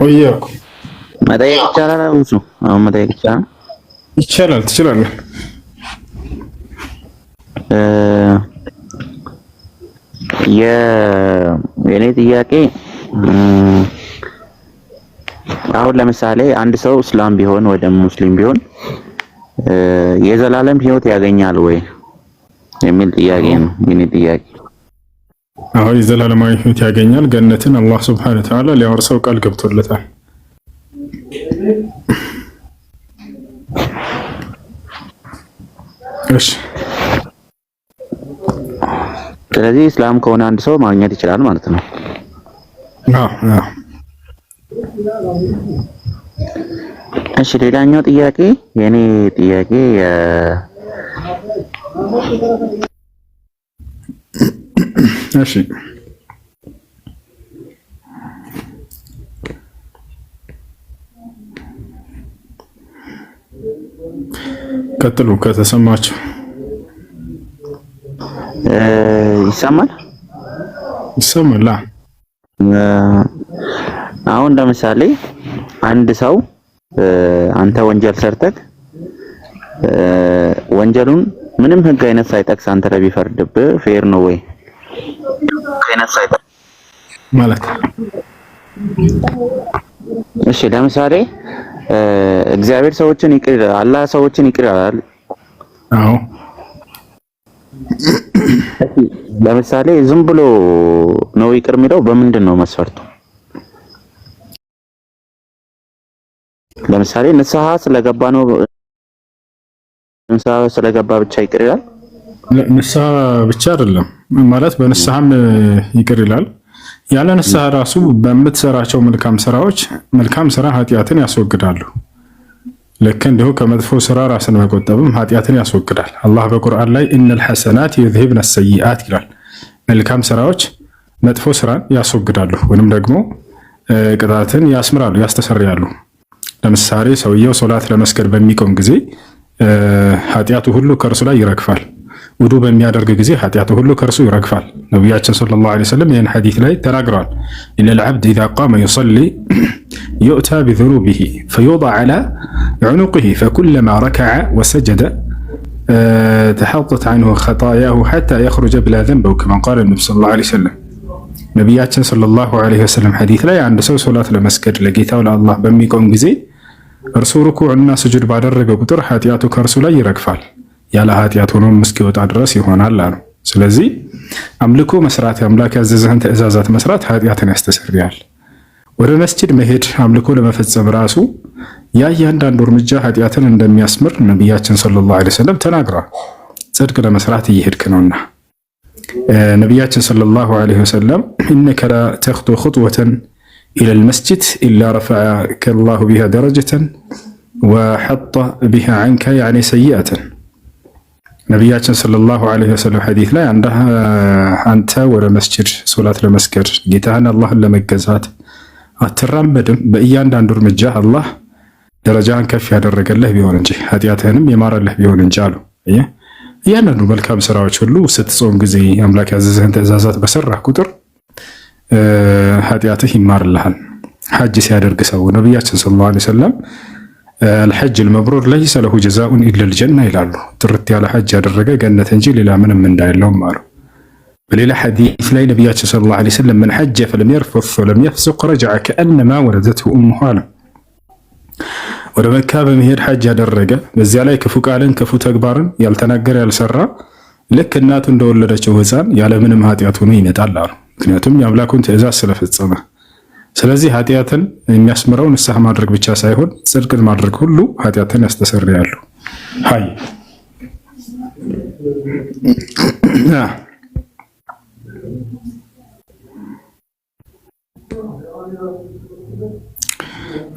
ወያኩ መጠየቅ ይቻላል? እሱ አሁን መጠየቅ ይቻላል? ይቻላል፣ ትችላለህ። የኔ ጥያቄ አሁን ለምሳሌ አንድ ሰው እስላም ቢሆን ወይ ደግሞ ሙስሊም ቢሆን የዘላለም ህይወት ያገኛል ወይ የሚል ጥያቄ ነው የኔ ጥያቄ። አሁን የዘላለማዊ ህይወት ያገኛል። ገነትን አላህ ሱብሓነሁ ወተዓላ ሊያወርሰው ቃል ገብቶለታል። እሺ፣ ስለዚህ እስላም ከሆነ አንድ ሰው ማግኘት ይችላል ማለት ነው። አዎ። እሺ፣ ሌላኛው ጥያቄ የኔ ጥያቄ እሺ፣ ቀጥሉ ከተሰማችሁ። ይሰማል? ይሰማል። አሁን ለምሳሌ አንድ ሰው አንተ ወንጀል ሰርተህ ወንጀሉን ምንም ህግ አይነት ሳይጠቅስ አንተ ላይ ቢፈርድብህ ፌር ነው ወይ? አይነት ሳይጠቅስ ማለት እሺ፣ ለምሳሌ እግዚአብሔር ሰዎችን ይቅር ይላል፣ አላህ ሰዎችን ይቅር ይላል። አዎ። ለምሳሌ ዝም ብሎ ነው ይቅር የሚለው በምንድን ነው መስፈርቱ? ለምሳሌ ንስሐ ስለገባ ነው፣ ንስሐ ስለገባ ብቻ ይቅር ይላል? ንስሐ ብቻ አይደለም ማለት በንስሐም ይቅር ይላል። ያለ ንስሐ ራሱ በምትሰራቸው መልካም ስራዎች መልካም ስራ ኃጢአትን ያስወግዳሉ። ልክ እንዲሁ ከመጥፎ ስራ ራስን መቆጠብም ኃጢአትን ያስወግዳል። አላህ በቁርአን ላይ ኢነል ሐሰናት ዩዝሂብነ ሰይአት ይላል። መልካም ስራዎች መጥፎ ስራን ያስወግዳሉ ወይንም ደግሞ ቅጣትን ያስምራሉ፣ ያስተሰርያሉ። ለምሳሌ ሰውየው ሶላት ለመስገድ በሚቆም ጊዜ ኃጢአቱ ሁሉ ከእርሱ ላይ ይረግፋል። ውዱ በሚያደርግ ጊዜ ኃጢአቱ ሁሉ ከእርሱ ይረግፋል። ነቢያችን ሰለላሁ ዐለይሂ ወሰለም ይህን ሐዲስ ላይ ተናግረዋል። ኢነል ዐብድ ኢዛ ቃመ ዩሰሊ ዩእታ ቢዙኑቢሂ ፈዩضع ዐላ ዑኑቂሂ ፈኩለማ ረከዐ ወሰጀደ ተሐጠት ዐንሁ ኸጣያሁ ሐታ የኽሩጀ ብላ ዘንብ ከማ ቃለ ነብዩ ሰለላሁ ዐለይሂ ወሰለም። ነቢያችን ሰለላሁ ዐለይሂ ወሰለም ሐዲስ ላይ አንድ ሰው ሶላት ለመስገድ ለጌታው ለአላህ በሚቆም ጊዜ እርሱ ርኩዕና ስጁድ ባደረገ ቁጥር ኃጢአቱ ከእርሱ ላይ ይረግፋል፣ ያለ ኃጢአት ሆኖም እስኪወጣ ድረስ ይሆናል አሉ። ስለዚህ አምልኮ መስራት፣ አምላክ ያዘዘህን ትእዛዛት መስራት ኃጢአትን ያስተሰርያል። ወደ መስጂድ መሄድ አምልኮ ለመፈጸም ራሱ ያ እያንዳንዱ እርምጃ ኃጢአትን እንደሚያስምር ነቢያችን ሰለላሁ ዐለይሂ ወሰለም ተናግረዋል። ጽድቅ ለመስራት እየሄድክ ነውና ነቢያችን ሰለላሁ ዐለይሂ ወሰለም ኢነከ ላ ተኽጡ ኹጥወተን ኢለል መስጂድ ኢላ ረፈዐከ አላሁ ቢሃ ደረጀተን ወሐጠ ቢሃ ዐንከ ያዕኒ ሰይአተን። ነቢያችን ሰለላሁ ዐለይሂ ወሰለም ሐዲስ ላይ አንተ ወደ መስጂድ ሶላት ለመስገድ ጌታህን አላህን ለመገዛት አትራመድም፣ በእያንዳንዱ እርምጃ አላህ ደረጃህን ከፍ ያደረገልህ ቢሆን እንጂ ኃጢአትህንም የማረልህ ቢሆን እንጂ አሉ። እያንዳንዱ መልካም ስራዎች ሁሉ ስትጾም ጊዜ አምላክ ያዘዘህን ትእዛዛት በሰራህ ቁጥር ኃጢአትህ ይማርልሃል። ሐጅ ሲያደርግ ሰው ነቢያችን ሰለላሁ ዐለይሂ ወሰለም አልሐጅ አልመብሩር ለይሰ ለሁ ጀዛኡን ኢለል ጀና ይላሉ። ጥርት ያለ ሐጅ ያደረገ ገነት እንጂ ሌላ ምንም እንዳይለውም አሉ። በሌላ ሐዲስ ላይ ነቢያችን ሰለላሁ ዐለይሂ ወሰለም መን ሐጀ ፈለም የርፉት ወለም የፍሱቅ ረጀዐ ከአነማ ወለደትሁ ኡሙሁ አለ። ወደ መካ በመሄድ ሐጅ ያደረገ በዚያ ላይ ክፉ ቃልን ክፉ ተግባርን ያልተናገረ ያልሰራ ልክ እናቱ እንደወለደችው ሕፃን ያለምንም ኃጢአት ሆኖ ይመጣል አሉ። ምክንያቱም የአምላኩን ትእዛዝ ስለፈጸመ። ስለዚህ ኃጢአትን የሚያስምረው ንስሐ ማድረግ ብቻ ሳይሆን ጽድቅን ማድረግ ሁሉ ኃጢአትን ያስተሰርያሉ። ሃይ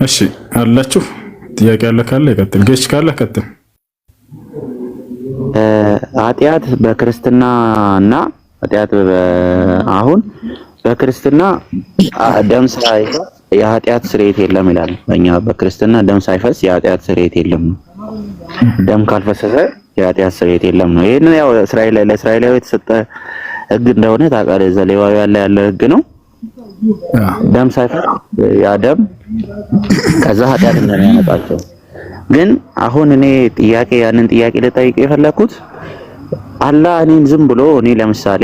እሺ፣ አላችሁ ጥያቄ ያለ ካለ ይቀጥል፣ ገች ካለ ቀጥል። ኃጢአት በክርስትናና ኃጢአት አሁን በክርስትና ደም ሳይፈስ የኃጢአት ስርየት የለም ይላል። በእኛ በክርስትና ደም ሳይፈስ የኃጢአት ስርየት የለም ነው። ደም ካልፈሰሰ የኃጢአት ስርየት የለም ነው። ይሄን ያው ለእስራኤላዊ የተሰጠ ሕግ እንደሆነ ታውቃለህ። ዘሌዋውያን ላይ ያለ ሕግ ነው። ደም ሳይፈስ ያ ደም ከዛ ኃጢአት እንደሚያመጣቸው። ግን አሁን እኔ ያንን ጥያቄ ልጠይቅ የፈለኩት አላህ እኔን ዝም ብሎ እኔ ለምሳሌ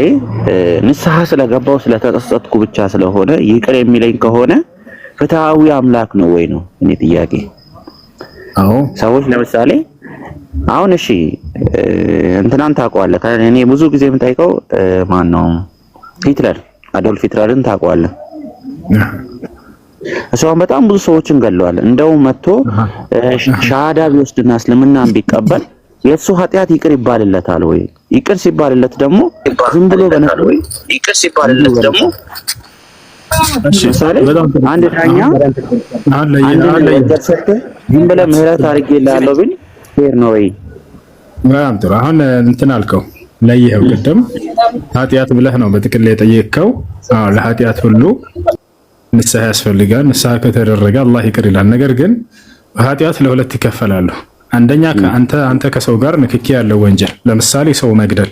ንስሐ ስለገባው ስለተጸጸትኩ ብቻ ስለሆነ ይቅር የሚለኝ ከሆነ ፍትሃዊ አምላክ ነው ወይ ነው እኔ ጥያቄ። አዎ ሰዎች ለምሳሌ አሁን እሺ እንትናን ታውቀዋለህ? እኔ ብዙ ጊዜ የምጠይቀው ማን ነው ሂትለር፣ አዶልፍ ሂትለርን ታውቀዋለህ? እሷን በጣም ብዙ ሰዎችን ገለዋል። እንደው መጥቶ ሻሃዳ ቢወስድና እስልምናን ቢቀበል የእሱ ኃጢአት ይቅር ይባልለታል ወይ? ይቅር ሲባልለት ደግሞ ዝም ብሎ በነው ወይ? ይቅር ሲባልለት ደግሞ ለምሳሌ አንድ ዳኛ ዝም ብለህ ምህረት አድርጌልሃለሁ ቢል ፌር ነው ወይ? በጣም ጥሩ። አሁን እንትን አልከው ለይኸው ቅድም ኃጢአት ብለህ ነው በጥቅል የጠየቅከው። አዎ ለኃጢአት ሁሉ ንስሐ ያስፈልጋል። ንስሐ ከተደረገ አላህ ይቅር ይላል። ነገር ግን ኃጢአት ለሁለት ይከፈላሉ። አንደኛ አንተ ከሰው ጋር ንክኪ ያለው ወንጀል፣ ለምሳሌ ሰው መግደል።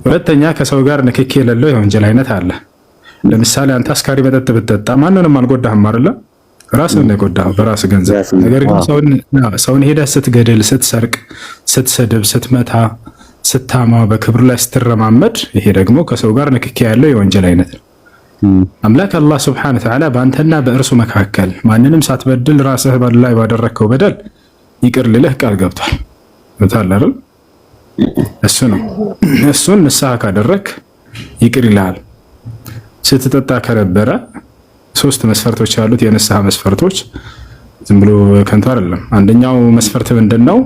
ሁለተኛ ከሰው ጋር ንክኪ የሌለው የወንጀል አይነት አለ። ለምሳሌ አንተ አስካሪ መጠጥ ብትጠጣ ማንንም አልጎዳህም አይደለ? ራስህን ነው የጎዳኸው በራስህ ገንዘብ። ነገር ግን ሰውን ሄደህ ስትገድል፣ ስትሰርቅ፣ ስትሰድብ፣ ስትመታ፣ ስታማ፣ በክብር ላይ ስትረማመድ፣ ይሄ ደግሞ ከሰው ጋር ንክኪ ያለው የወንጀል አይነት ነው። አምላክ አላህ ሱብሓነሁ ወተዓላ በአንተና በእርሱ መካከል ማንንም ሳትበድል ራስህ ላይ ባደረግከው በደል ይቅር ልልህ ቃል ገብቷል። አይደል? እሱ ነው። እሱን ንስሐ ካደረክ ይቅር ይልሃል። ስትጠጣ ከነበረ 3 መስፈርቶች ያሉት የንስሐ መስፈርቶች፣ ዝም ብሎ ከንቱ አይደለም። አንደኛው መስፈርት ምንድነው?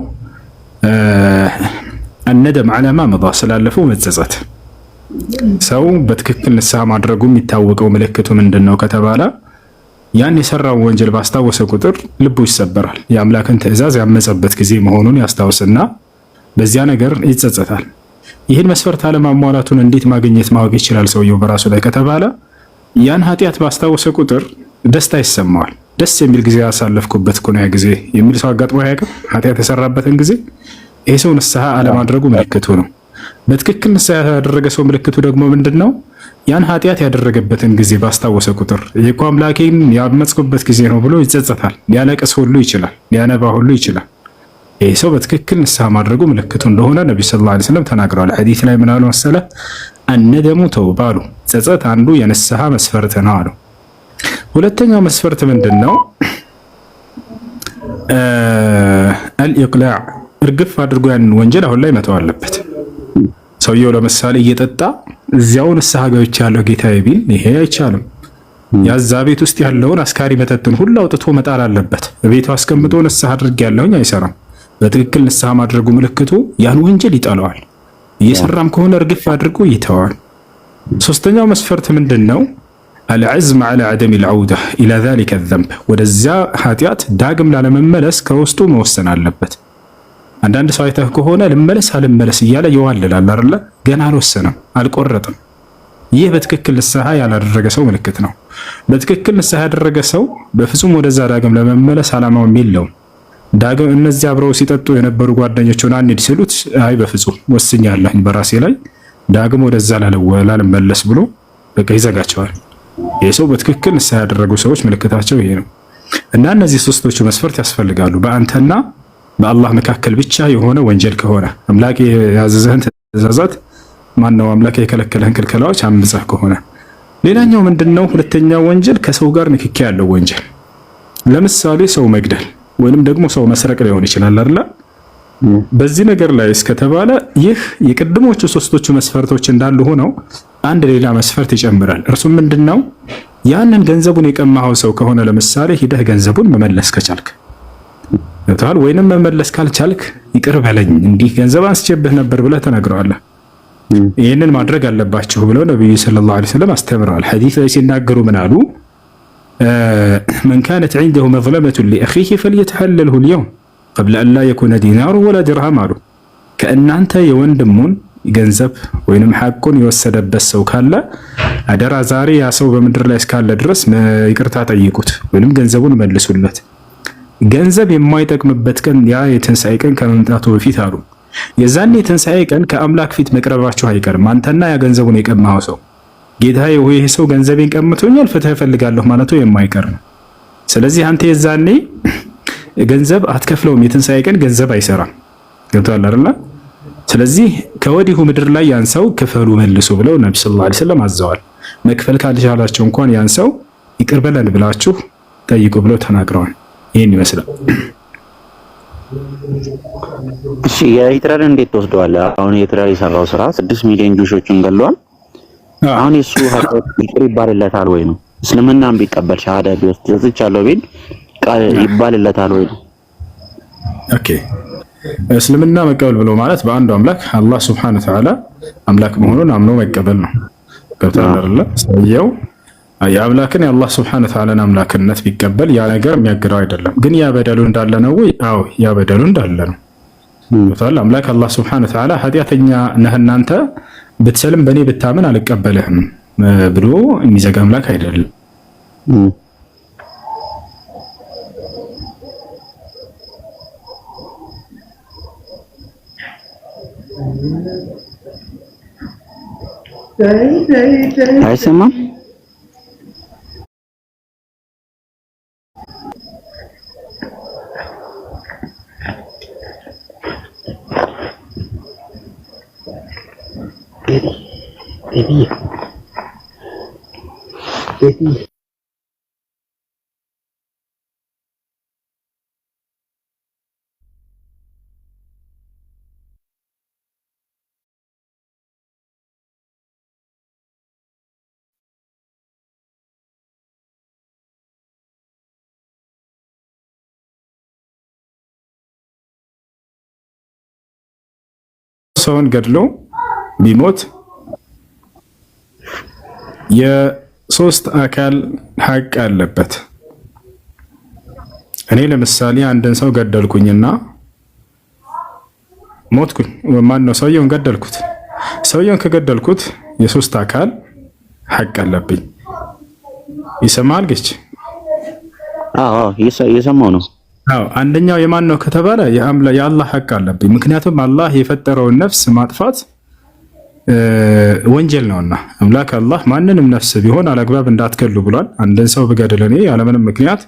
አነደም ዐላ ማ መዳ፣ ስላለፈው መጸጸት። ሰው በትክክል ንስሐ ማድረጉ የሚታወቀው ምልክቱ ምንድነው ከተባለ ያን የሰራው ወንጀል ባስታወሰ ቁጥር ልቡ ይሰበራል። የአምላክን ትእዛዝ ያመፀበት ጊዜ መሆኑን ያስታውስና በዚያ ነገር ይጸጸታል። ይህን መስፈርት አለማሟላቱን እንዴት ማወቅ ይችላል ሰውየው በራሱ ላይ ከተባለ ያን ኃጢአት ባስታወሰ ቁጥር ደስታ ይሰማዋል። ደስ የሚል ጊዜ ያሳለፍኩበት እኮ ነው ያ ጊዜ የሚል ሰው አጋጥሞ አያውቅም? ኃጢአት የሰራበትን ጊዜ። ይሄ ሰው ንስሐ አለማድረጉ ምልክቱ ነው። በትክክል ንስሐ ያደረገ ሰው ምልክቱ ደግሞ ምንድነው? ያን ኃጢአት ያደረገበትን ጊዜ ባስታወሰ ቁጥር ይሄ አምላኬን ያመጽኩበት ጊዜ ነው ብሎ ይጸጸታል። ሊያለቅስ ሁሉ ይችላል፣ ሊያነባ ሁሉ ይችላል። ይሄ ሰው በትክክል ንስሐ ማድረጉ ምልክቱ እንደሆነ ነብዩ ሰለላሁ ዐለይሂ ወሰለም ተናግረዋል። ሐዲስ ላይ ምን አሉ መሰለህ? አነደሙ ተውባ አሉ። ጸጸት አንዱ የንስሐ መስፈርት ነው አሉ። ሁለተኛው መስፈርት ምንድነው? አልኢቅላዕ፣ እርግፍ አድርጎ ያንን ወንጀል አሁን ላይ መተው አለበት። ሰውየው ለምሳሌ እየጠጣ እዚያው ንስሐ ገብቻለሁ ጌታዬ ቢል ይሄ አይቻልም። ያዛ ቤት ውስጥ ያለውን አስካሪ መጠጥን ሁሉ አውጥቶ መጣል አለበት። ቤቱ አስቀምጦ ንስሐ አድርጌያለሁኝ አይሰራም። በትክክል ንስሐ ማድረጉ ምልክቱ ያን ወንጀል ይጠለዋል። እየሰራም ከሆነ እርግፍ አድርጎ ይተዋል። ሶስተኛው መስፈርት ምንድነው? አልዐዝም ዐላ ዐደም አልዐውዳ ኢላ ዛሊከ ዘንብ፣ ወደዚያ ኃጢአት ዳግም ላለመመለስ ከውስጡ መወሰን አለበት። አንዳንድ ሰው አይተህ ከሆነ ልመለስ አልመለስ እያለ ይዋልላል አይደለ? ገና አልወሰነም፣ አልቆረጠም። ይህ በትክክል ንስሐ ያላደረገ ሰው ምልክት ነው። በትክክል ንስሐ ያደረገ ሰው በፍጹም ወደዛ ዳግም ለመመለስ አላማውም የለውም። ዳግም እነዚህ አብረው ሲጠጡ የነበሩ ጓደኞቹን አንድ ሲሉት አይ በፍጹም ወስኛለሁ በራሴ ላይ ዳግም ወደዛ ላልመለስ ብሎ በቃ ይዘጋቸዋል። ይህ ሰው በትክክል ንስሐ ያደረጉ ሰዎች ምልክታቸው ይሄ ነው። እና እነዚህ ሶስቶቹ መስፈርት ያስፈልጋሉ። በአንተና በአላህ መካከል ብቻ የሆነ ወንጀል ከሆነ አምላክ ያዘዘህን ትእዛዛት ማነው አምላክ የከለከለህን ክልከላዎች አምፀህ ከሆነ። ሌላኛው ምንድነው? ሁለተኛው ወንጀል ከሰው ጋር ንክኪ ያለው ወንጀል። ለምሳሌ ሰው መግደል ወይንም ደግሞ ሰው መስረቅ ሊሆን ይችላል አይደል? በዚህ ነገር ላይ እስከተባለ ይህ የቅድሞቹ ሶስቶቹ መስፈርቶች እንዳሉ ሆነው አንድ ሌላ መስፈርት ይጨምራል። እርሱም ምንድነው? ያንን ገንዘቡን የቀማኸው ሰው ከሆነ ለምሳሌ ሂደህ ገንዘቡን መመለስ ከቻልክ ታል፣ ወይንም መመለስ ካልቻልክ ይቅር በለኝ እንዲህ ገንዘብ አንስቼብህ ነበር ብለህ ተናግረዋለህ። ይህንን ማድረግ አለባችሁ ብለው ነብዩ ሰለላሁ ዐለይሂ ወሰለም አስተምረዋል። ሐዲስ ላይ ሲናገሩ ምን አሉ? መን ካነት ዐንደሁ መዝለመቱን ሊአኺሂ ፈልየተሐለልሁ አልየውም ቀብለ አን ላ የኩነ ዲናሩ ወላ ድርሃም አሉ። ከእናንተ የወንድሙን ገንዘብ ወይንም ሐቁን የወሰደበት ሰው ካለ አደራ ዛሬ ያ ሰው በምድር ላይ እስካለ ድረስ ይቅርታ ጠይቁት ወይንም ገንዘቡን መልሱለት። ገንዘብ የማይጠቅምበት ቀን ያ የትንሣኤ ቀን ከመምጣቱ በፊት አሉ። የዛኔ የትንሣኤ ቀን ከአምላክ ፊት መቅረባችሁ አይቀርም። አንተና ያ ገንዘቡን የቀማኸው ሰው ጌታዬ ወይ ይህ ሰው ገንዘቤን ቀምቶኛል ፍትህ እፈልጋለሁ ማለቱ የማይቀር ነው። ስለዚህ አንተ የዛኔ ገንዘብ አትከፍለውም። የትንሣኤ ቀን ገንዘብ አይሰራም። ገብቶሃል አይደል? ስለዚህ ከወዲሁ ምድር ላይ ያን ሰው ክፈሉ መልሱ ብለው ነብዩ ሰለላሁ ዐለይሂ ወሰለም አዘዋል። መክፈል ካልቻላችሁ እንኳን ያን ሰው ይቅር በለን ብላችሁ ጠይቁ ብለው ተናግረዋል። ይሄን ይመስላል። እሺ የሂትለርን እንዴት ተወስደዋለህ? አሁን ሂትለር የሰራው ስራ 6 ሚሊዮን ጁሾችን ገለዋል። አሁን እሱ ኃጢአት ይቅር ይባልለታል ወይ ነው? እስልምናን ቢቀበል ሻሃዳ ቢወስድ ተጽቻለሁ ቢል ይባልለታል ወይ ነው? ኦኬ እስልምና መቀበል ብሎ ማለት በአንዱ አምላክ አላህ ሱብሓነሁ ወተዓላ አምላክ መሆኑን አምኖ መቀበል ነው። ገብቶሃል አይደል? ሰውየው የአምላክን የአላህ ሱብሓነሁ ወተዓላን አምላክነት ቢቀበል ያ ነገር የሚያግረው አይደለም። ግን ያ በደሉ እንዳለ ነው ወይ? አዎ ያ በደሉ እንዳለ ነው። ገብቶሃል? አምላክ አላህ ሱብሓነሁ ወተዓላ ኃጢአተኛ ነህ እናንተ ብትሰልም በእኔ ብታምን አልቀበልህም ብሎ የሚዘጋ አምላክ አይደለም። አይሰማም? ሰውን ገድሎ ቢሞት የሶስት አካል ሐቅ አለበት። እኔ ለምሳሌ አንድን ሰው ገደልኩኝና ሞትኩኝ። ማን ነው? ሰውየውን ገደልኩት። ሰውየውን ከገደልኩት የሶስት አካል ሐቅ አለብኝ። ይሰማል ግጭ? አዎ እየሰማው ነው። አዎ አንደኛው የማን ነው ከተባለ የአላህ ሐቅ አለብኝ። ምክንያቱም አላህ የፈጠረውን ነፍስ ማጥፋት ወንጀል ነውና አምላክ አላህ ማንንም ነፍስ ቢሆን አላግባብ እንዳትገሉ ብሏል። አንድን ሰው ብገድል እኔ ያለምንም ምክንያት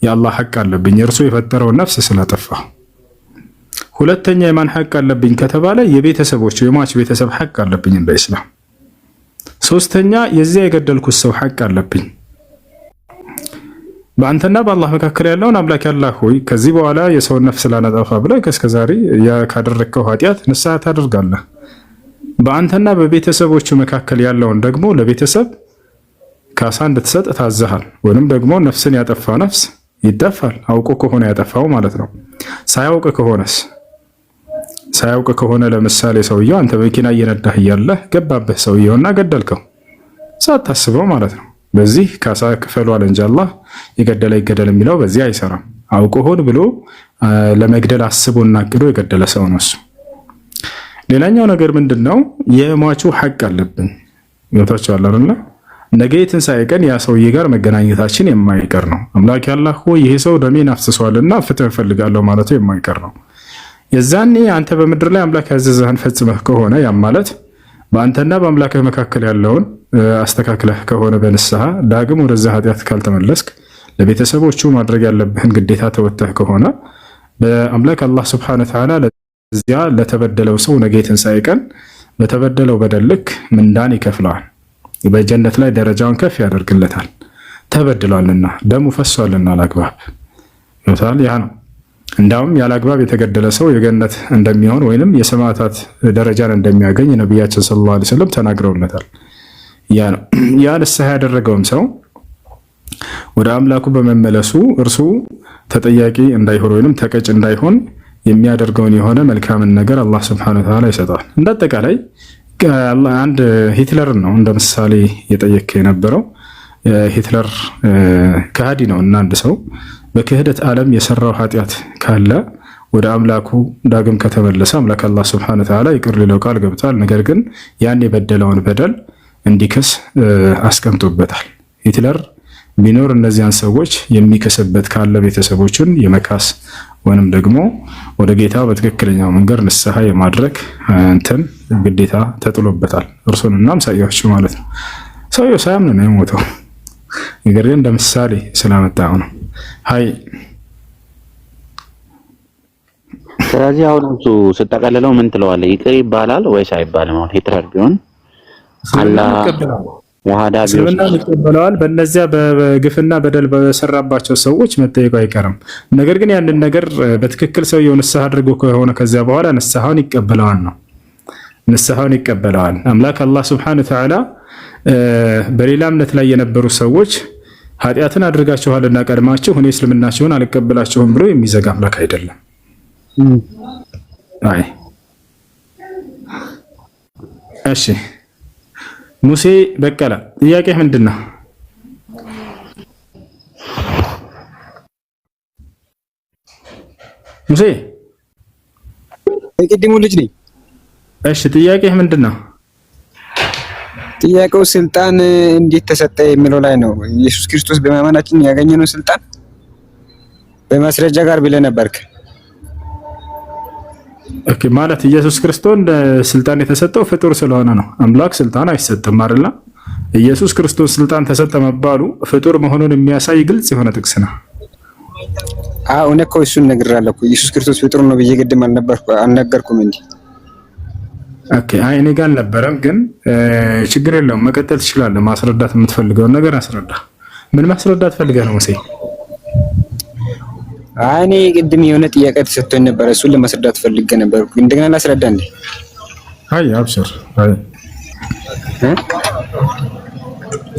የአላህ ሐቅ አለብኝ እርሱ የፈጠረውን ነፍስ ስለጠፋ። ሁለተኛ የማን ሐቅ አለብኝ ከተባለ የቤተሰቦቹ የሟች ቤተሰብ ሐቅ አለብኝ እንደ ኢስላም። ሶስተኛ የዚያ የገደልኩት ሰው ሐቅ አለብኝ። በአንተና በአላህ መካከል ያለውን አምላክ ያላህ ሆይ ከዚህ በኋላ የሰውን ነፍስ ላነጣፋ ብለህ እስከዛሬ ካደረግከው ኃጢአት ንስሐ ታደርጋለህ። በአንተና በቤተሰቦቹ መካከል ያለውን ደግሞ ለቤተሰብ ካሳ እንድትሰጥ ታዘሃል። ወይንም ደግሞ ነፍስን ያጠፋ ነፍስ ይጠፋል። አውቆ ከሆነ ያጠፋው ማለት ነው። ሳያውቅ ከሆነስ? ሳያውቅ ከሆነ ለምሳሌ ሰውየው አንተ መኪና እየነዳህ እያለህ ገባብህ ሰውየውና ገደልከው ሳታስበው ማለት ነው። በዚህ ካሳ ክፈሏል እንጂ አላህ የገደለ ይገደል የሚለው በዚህ አይሰራም። አውቆ ሆን ብሎ ለመግደል አስቦና አቅዶ የገደለ ሰው ነው እሱ። ሌላኛው ነገር ምንድነው? የሟቹ ሐቅ አለብን። ገብታችኋል አይደል? ነገ የትንሣኤ ቀን ያ ሰውዬ ጋር መገናኘታችን የማይቀር ነው። አምላክ ያላህ ሆይ ይሄ ሰው ደሜን አፍስሷልና ፍትህ እፈልጋለሁ ማለቱ የማይቀር ነው። የዛኔ አንተ በምድር ላይ አምላክ ያዘዘህን ፈጽመህ ከሆነ ያም ማለት በአንተና በአምላክህ መካከል ያለውን አስተካክለህ ከሆነ በንስሐ ዳግም ወደዛ ኃጢአት ካልተመለስክ ለቤተሰቦቹ ማድረግ ያለብህን ግዴታ ተወጥተህ ከሆነ በአምላክ አላህ ሱብሓነሁ ወተዓላ ለዚያ ለተበደለው ሰው ነገ የትንሣኤ ቀን በተበደለው በደል ልክ ምንዳን ይከፍለዋል። በጀነት ላይ ደረጃውን ከፍ ያደርግለታል። ተበድሏልና ደሙ ፈሷልና አላግባብ ይወታል። ያ ነው እንዳውም ያላግባብ የተገደለ ሰው የገነት እንደሚሆን ወይንም የሰማዕታት ደረጃን እንደሚያገኝ ነቢያችን ሰለላሁ ዐለይሂ ወሰለም ተናግረውለታል። ያ ነው ያ ንስሐ ያደረገውም ሰው ወደ አምላኩ በመመለሱ እርሱ ተጠያቂ እንዳይሆን ወይንም ተቀጭ እንዳይሆን የሚያደርገውን የሆነ መልካምን ነገር አላህ ሱብሓነሁ ወተዓላ ይሰጣል። እንዳጠቃላይ አንድ ሂትለርን ነው እንደ ምሳሌ የጠየቀ የነበረው። ሂትለር ከሃዲ ነው እና አንድ ሰው በክህደት ዓለም የሰራው ኃጢአት ካለ ወደ አምላኩ ዳግም ከተመለሰ አምላክ አላህ ሱብሓነሁ ወተዓላ ይቅር ሊለው ቃል ገብቷል። ነገር ግን ያን የበደለውን በደል እንዲክስ አስቀምጦበታል። ሂትለር ቢኖር እነዚያን ሰዎች የሚከስበት ካለ ቤተሰቦችን የመካስ ወይንም ደግሞ ወደ ጌታ በትክክለኛው መንገድ ንስሐ የማድረግ እንትን ግዴታ ተጥሎበታል። እርሱን እናም ሳያችሁ ማለት ነው። ሰውየው ሳያምን ነው የሞተው። ነገር ግን እንደ ምሳሌ ስላመጣው ነው። ሀይ ስለዚህ አሁን እሱ ስጠቀልለው ምን ትለዋለህ? ይቅር ይባላል ወይስ አይባልም? አሁን ሂትለር ቢሆን አላህ ወሃዳ እስልምና ይቀበለዋል። በእነዚያ በግፍና በደል በሰራባቸው ሰዎች መጠየቁ አይቀርም። ነገር ግን ያንን ነገር በትክክል ሰውየው ንስሐ አድርጎ ከሆነ ከዚያ በኋላ ንስሐውን ይቀበለዋል ነው። ንስሐውን ይቀበለዋል። አምላክ አላህ ሱብሓነሁ ወተዓላ በሌላ እምነት ላይ የነበሩ ሰዎች ኃጢአትን አድርጋችኋልና ቀድማችሁ እኔ እስልምናችሁን አልቀበላችሁም ብሎ የሚዘጋ አምላክ አይደለም። አይ እሺ ሙሴ በቀለ ጥያቄ ምንድን ነው? ሙሴ የቅድሙ ልጅ ነኝ። እሺ ጥያቄ ምንድን ነው? ጥያቄው ስልጣን እንዴት ተሰጠ የሚለው ላይ ነው። ኢየሱስ ክርስቶስ በማመናችን ያገኘነው ስልጣን በማስረጃ ጋር ብለህ ነበርክ። ኦኬ ማለት ኢየሱስ ክርስቶስ ስልጣን የተሰጠው ፍጡር ስለሆነ ነው። አምላክ ስልጣን አይሰጥም አይደል? ኢየሱስ ክርስቶስ ስልጣን ተሰጠ መባሉ ፍጡር መሆኑን የሚያሳይ ግልጽ የሆነ ጥቅስ ነው። አዎ እኔ እኮ እሱን ነግሬሃለሁ እኮ ኢየሱስ ክርስቶስ ፍጡር ነው ብዬ ቅድም አልነገርኩም እንዴ? ኦኬ አይ እኔ ጋር አልነበረም፣ ግን ችግር የለውም መቀጠል ትችላለህ። ማስረዳት የምትፈልገውን ነገር አስረዳ። ምን ማስረዳት ፈልገህ ነው ሙሴ? እኔ ቅድም የሆነ ጥያቄ ተሰጥቶኝ ነበር፣ እሱን ለማስረዳት ፈልጌ ነበር። እንደገና ላስረዳ እንዴ? አይ አብሽር፣ አይ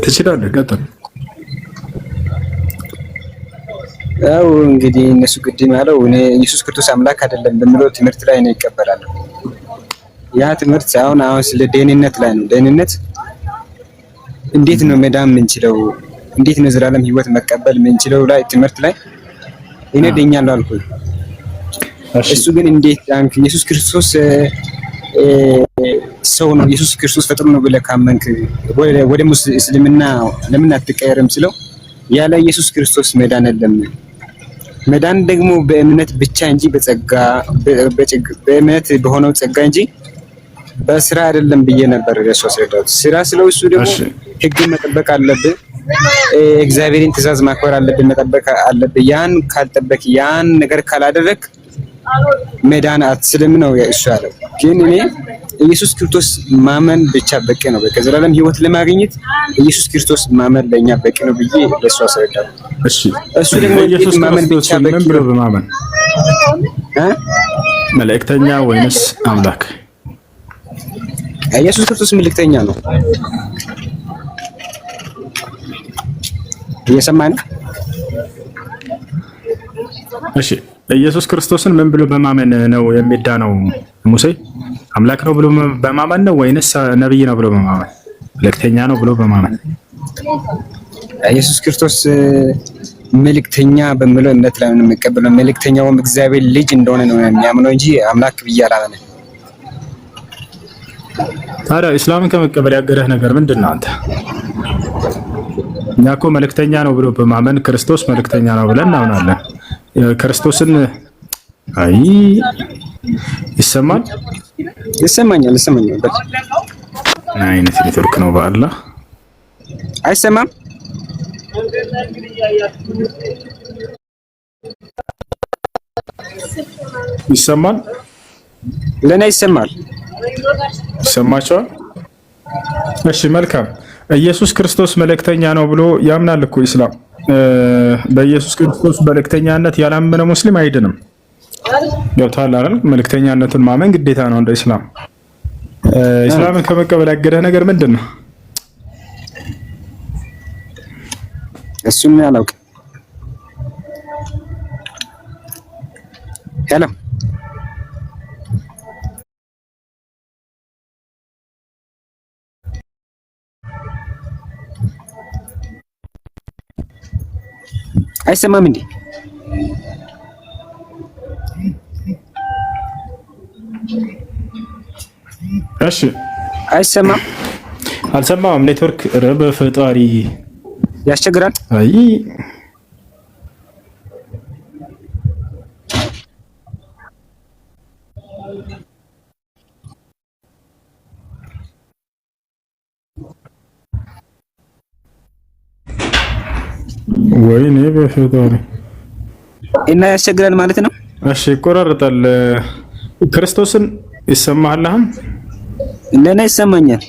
ትችላለህ፣ ቀጥል። ያው እንግዲህ እነሱ ቅድም ያለው እኔ ኢየሱስ ክርስቶስ አምላክ አይደለም በሚለው ትምህርት ላይ ነው ይቀበላል። ያ ትምህርት አሁን ስለ ደህንነት ላይ ነው። ደህንነት እንዴት ነው መዳን የምንችለው? እንዴት ነው ዘላለም ህይወት መቀበል የምንችለው ላይ ትምህርት ላይ እኔ ደኛለሁ አልኩኝ። እሱ ግን እንዴት ዳንክ? ኢየሱስ ክርስቶስ ሰው ነው፣ ኢየሱስ ክርስቶስ ፍጡር ነው ብለህ ካመንክ ወደ እስልምና ለምን አትቀየርም ስለው ያለ ኢየሱስ ክርስቶስ መዳን የለም። መዳን ደግሞ በእምነት ብቻ እንጂ በጸጋ በእምነት በሆነው ጸጋ እንጂ በስራ አይደለም ብዬ ነበር ለሱ አስረዳሁት። ስራ ስለው እሱ ደግሞ ህግን መጠበቅ አለብህ፣ እግዚአብሔርን ትእዛዝ ማክበር አለብህ፣ መጠበቅ አለብህ። ያን ካልጠበቅ ያን ነገር ካላደረክ መዳን አትችልም ነው እሱ ያለው። ግን እኔ ኢየሱስ ክርስቶስ ማመን ብቻ በቂ ነው። በቃ ዘላለም ህይወት ለማግኘት ኢየሱስ ክርስቶስ ማመን ለኛ በቂ ነው ብዬ ለሱ አስረዳሁት። እሺ እሱ ደግሞ ኢየሱስ ማመን ብቻ በቂ ነው ብሎ በማመን መልእክተኛ ወይንስ አምላክ? ኢየሱስ ክርስቶስ መልእክተኛ ነው። እየሰማን? እሺ ኢየሱስ ክርስቶስን ምን ብሎ በማመን ነው የሚዳነው ሙሴ? አምላክ ነው ብሎ በማመን ነው ወይንስ ነብይ ነው ብሎ በማመን መልእክተኛ ነው ብሎ በማመን? ኢየሱስ ክርስቶስ መልእክተኛ በሚለው እምነት ላይ ነው የሚቀበለው። መልእክተኛውም እግዚአብሔር ልጅ እንደሆነ ነው የሚያምነው እንጂ አምላክ ብዬ አላመነም። ታዲያ እስላምን ከመቀበል ያገደህ ነገር ምንድን ነው? አንተ እኛ እኮ መልእክተኛ ነው ብሎ በማመን ክርስቶስ መልእክተኛ ነው ብለን እናምናለን። ክርስቶስን አይ ይሰማል? ይሰማኛል። አይነት ኔትወርክ ነው በአላህ አይሰማም? ይሰማል? ለኔ ይሰማል። ይሰማቸዋል? እሺ መልካም። ኢየሱስ ክርስቶስ መልእክተኛ ነው ብሎ ያምናል እኮ ኢስላም። በኢየሱስ ክርስቶስ መልእክተኛነት ያላመነ ሙስሊም አይድንም። ገብቶሃል አይደል? መልእክተኛነቱን ማመን ግዴታ ነው እንደ ኢስላም። ኢስላምን ከመቀበል ያገደህ ነገር ምንድን ነው? እሱን አላውቅም። ሄሎ አይሰማም እንዴ? እሺ አይሰማም? አልሰማም። ኔትወርክ ረብ ፈጣሪ ያስቸግራል። አይ ወይኔ በፈጣሪ እና ያስቸግራል ማለት ነው። እሺ ይቆራረጣል። ክርስቶስን ይሰማሃል? አሁን ለኔ ይሰማኛል።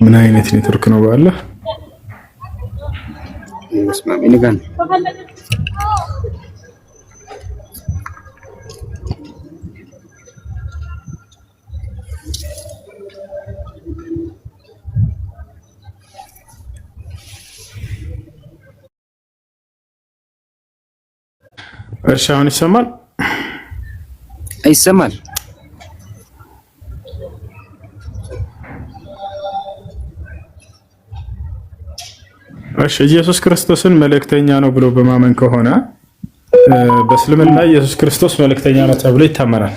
ምን አይነት ኔትወርክ ነው ባለ? መስማም ይነጋን እሺ አሁን ይሰማል? ይሰማል። እሺ ኢየሱስ ክርስቶስን መልእክተኛ ነው ብሎ በማመን ከሆነ በእስልምና ኢየሱስ ክርስቶስ መልእክተኛ ነው ተብሎ ይታመናል።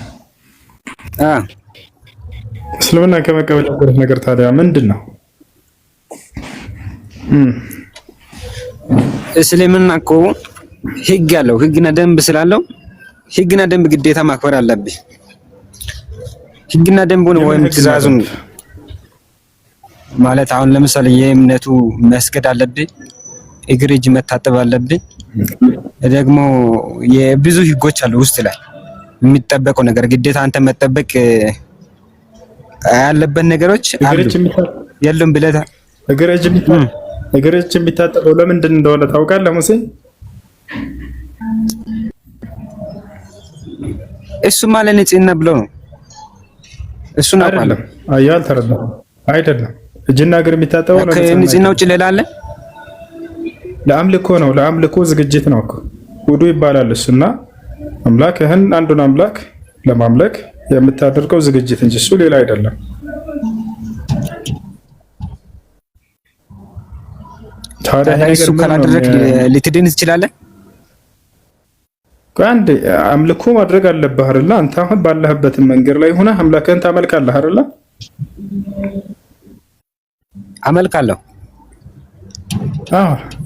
እስልምና ከመቀበል ያለበት ነገር ታዲያ ምንድን ነው? እስልምና እኮ ህግ ያለው ህግና ደንብ ስላለው ህግና ደንብ ግዴታ ማክበር አለብህ። ህግና ደንቡን ወይም ትእዛዙን ማለት አሁን ለምሳሌ የእምነቱ መስገድ አለብህ፣ እግር እጅ መታጠብ አለብህ። ደግሞ የብዙ ህጎች አሉ ውስጥ ላይ የሚጠበቀው ነገር ግዴታ አንተ መጠበቅ ያለበት ነገሮች አሉ። የለም ብለህ እግር እጅ የሚታጠበው ለምንድን እንደሆነ ታውቃለህ ሙሴ? እሱ ማለት ንጽህና ብሎ ነው። እሱን አይደለም። አያል ተረዳኸው? አይደለም። እጅና እግር የሚታጠበው ከንጽህና ውጭ ሌላ አለ? ለአምልኮ ነው። ለአምልኮ ዝግጅት ነው እኮ ውዱ ይባላል። እሱና አምላክህን አንዱን አምላክ ለማምለክ የምታደርገው ዝግጅት እንጂ እሱ ሌላ አይደለም። ታዲያ እሱ ካላደረክ ልትድን ትችላለህ? አንድ አምልኮ ማድረግ አለብህ አይደል? አንተ አሁን ባለህበት መንገድ ላይ ሆነህ አምላክህን ታመልካለህ አይደል? አመልካለሁ።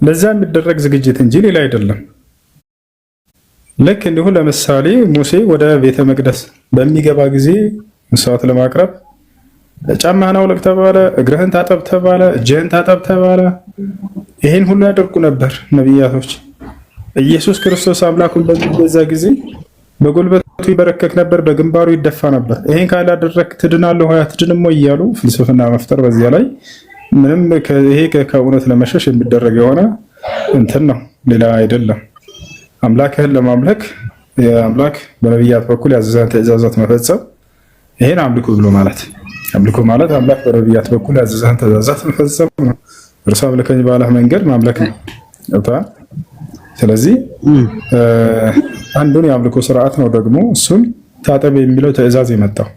ለዛ የሚደረግ ዝግጅት እንጂ ሌላ አይደለም። ልክ እንዲሁ ለምሳሌ ሙሴ ወደ ቤተ መቅደስ በሚገባ ጊዜ መስዋዕት ለማቅረብ ጫማህን አውልቅ ተባለ፣ እግርህን ታጠብ ተባለ፣ እጅህን ታጠብ ተባለ። ይህን ሁሉ ያደርጉ ነበር ነቢያቶች። ኢየሱስ ክርስቶስ አምላኩን በዛ ጊዜ በጉልበቱ ይበረከክ ነበር፣ በግንባሩ ይደፋ ነበር። ይሄን ካላደረክ ትድናለህ ወይ አትድንም ወይ እያሉ ፍልስፍና መፍጠር በዚያ ላይ ምንም ይሄ ከእውነት ለመሸሽ የሚደረግ የሆነ እንትን ነው፣ ሌላ አይደለም። አምላክህን ለማምለክ የአምላክ በነቢያት በኩል ያዘዘን ትእዛዛት መፈጸም፣ ይሄን አምልኮ ብሎ ማለት። አምልኮ ማለት አምላክ በነቢያት በኩል ያዘዘን ትእዛዛት መፈጸም ነው። እርሱ አምልከኝ ባለህ መንገድ ማምለክ ነው። ስለዚህ አንዱን የአምልኮ ስርዓት ነው ደግሞ እሱን ታጠብ የሚለው ትእዛዝ የመጣው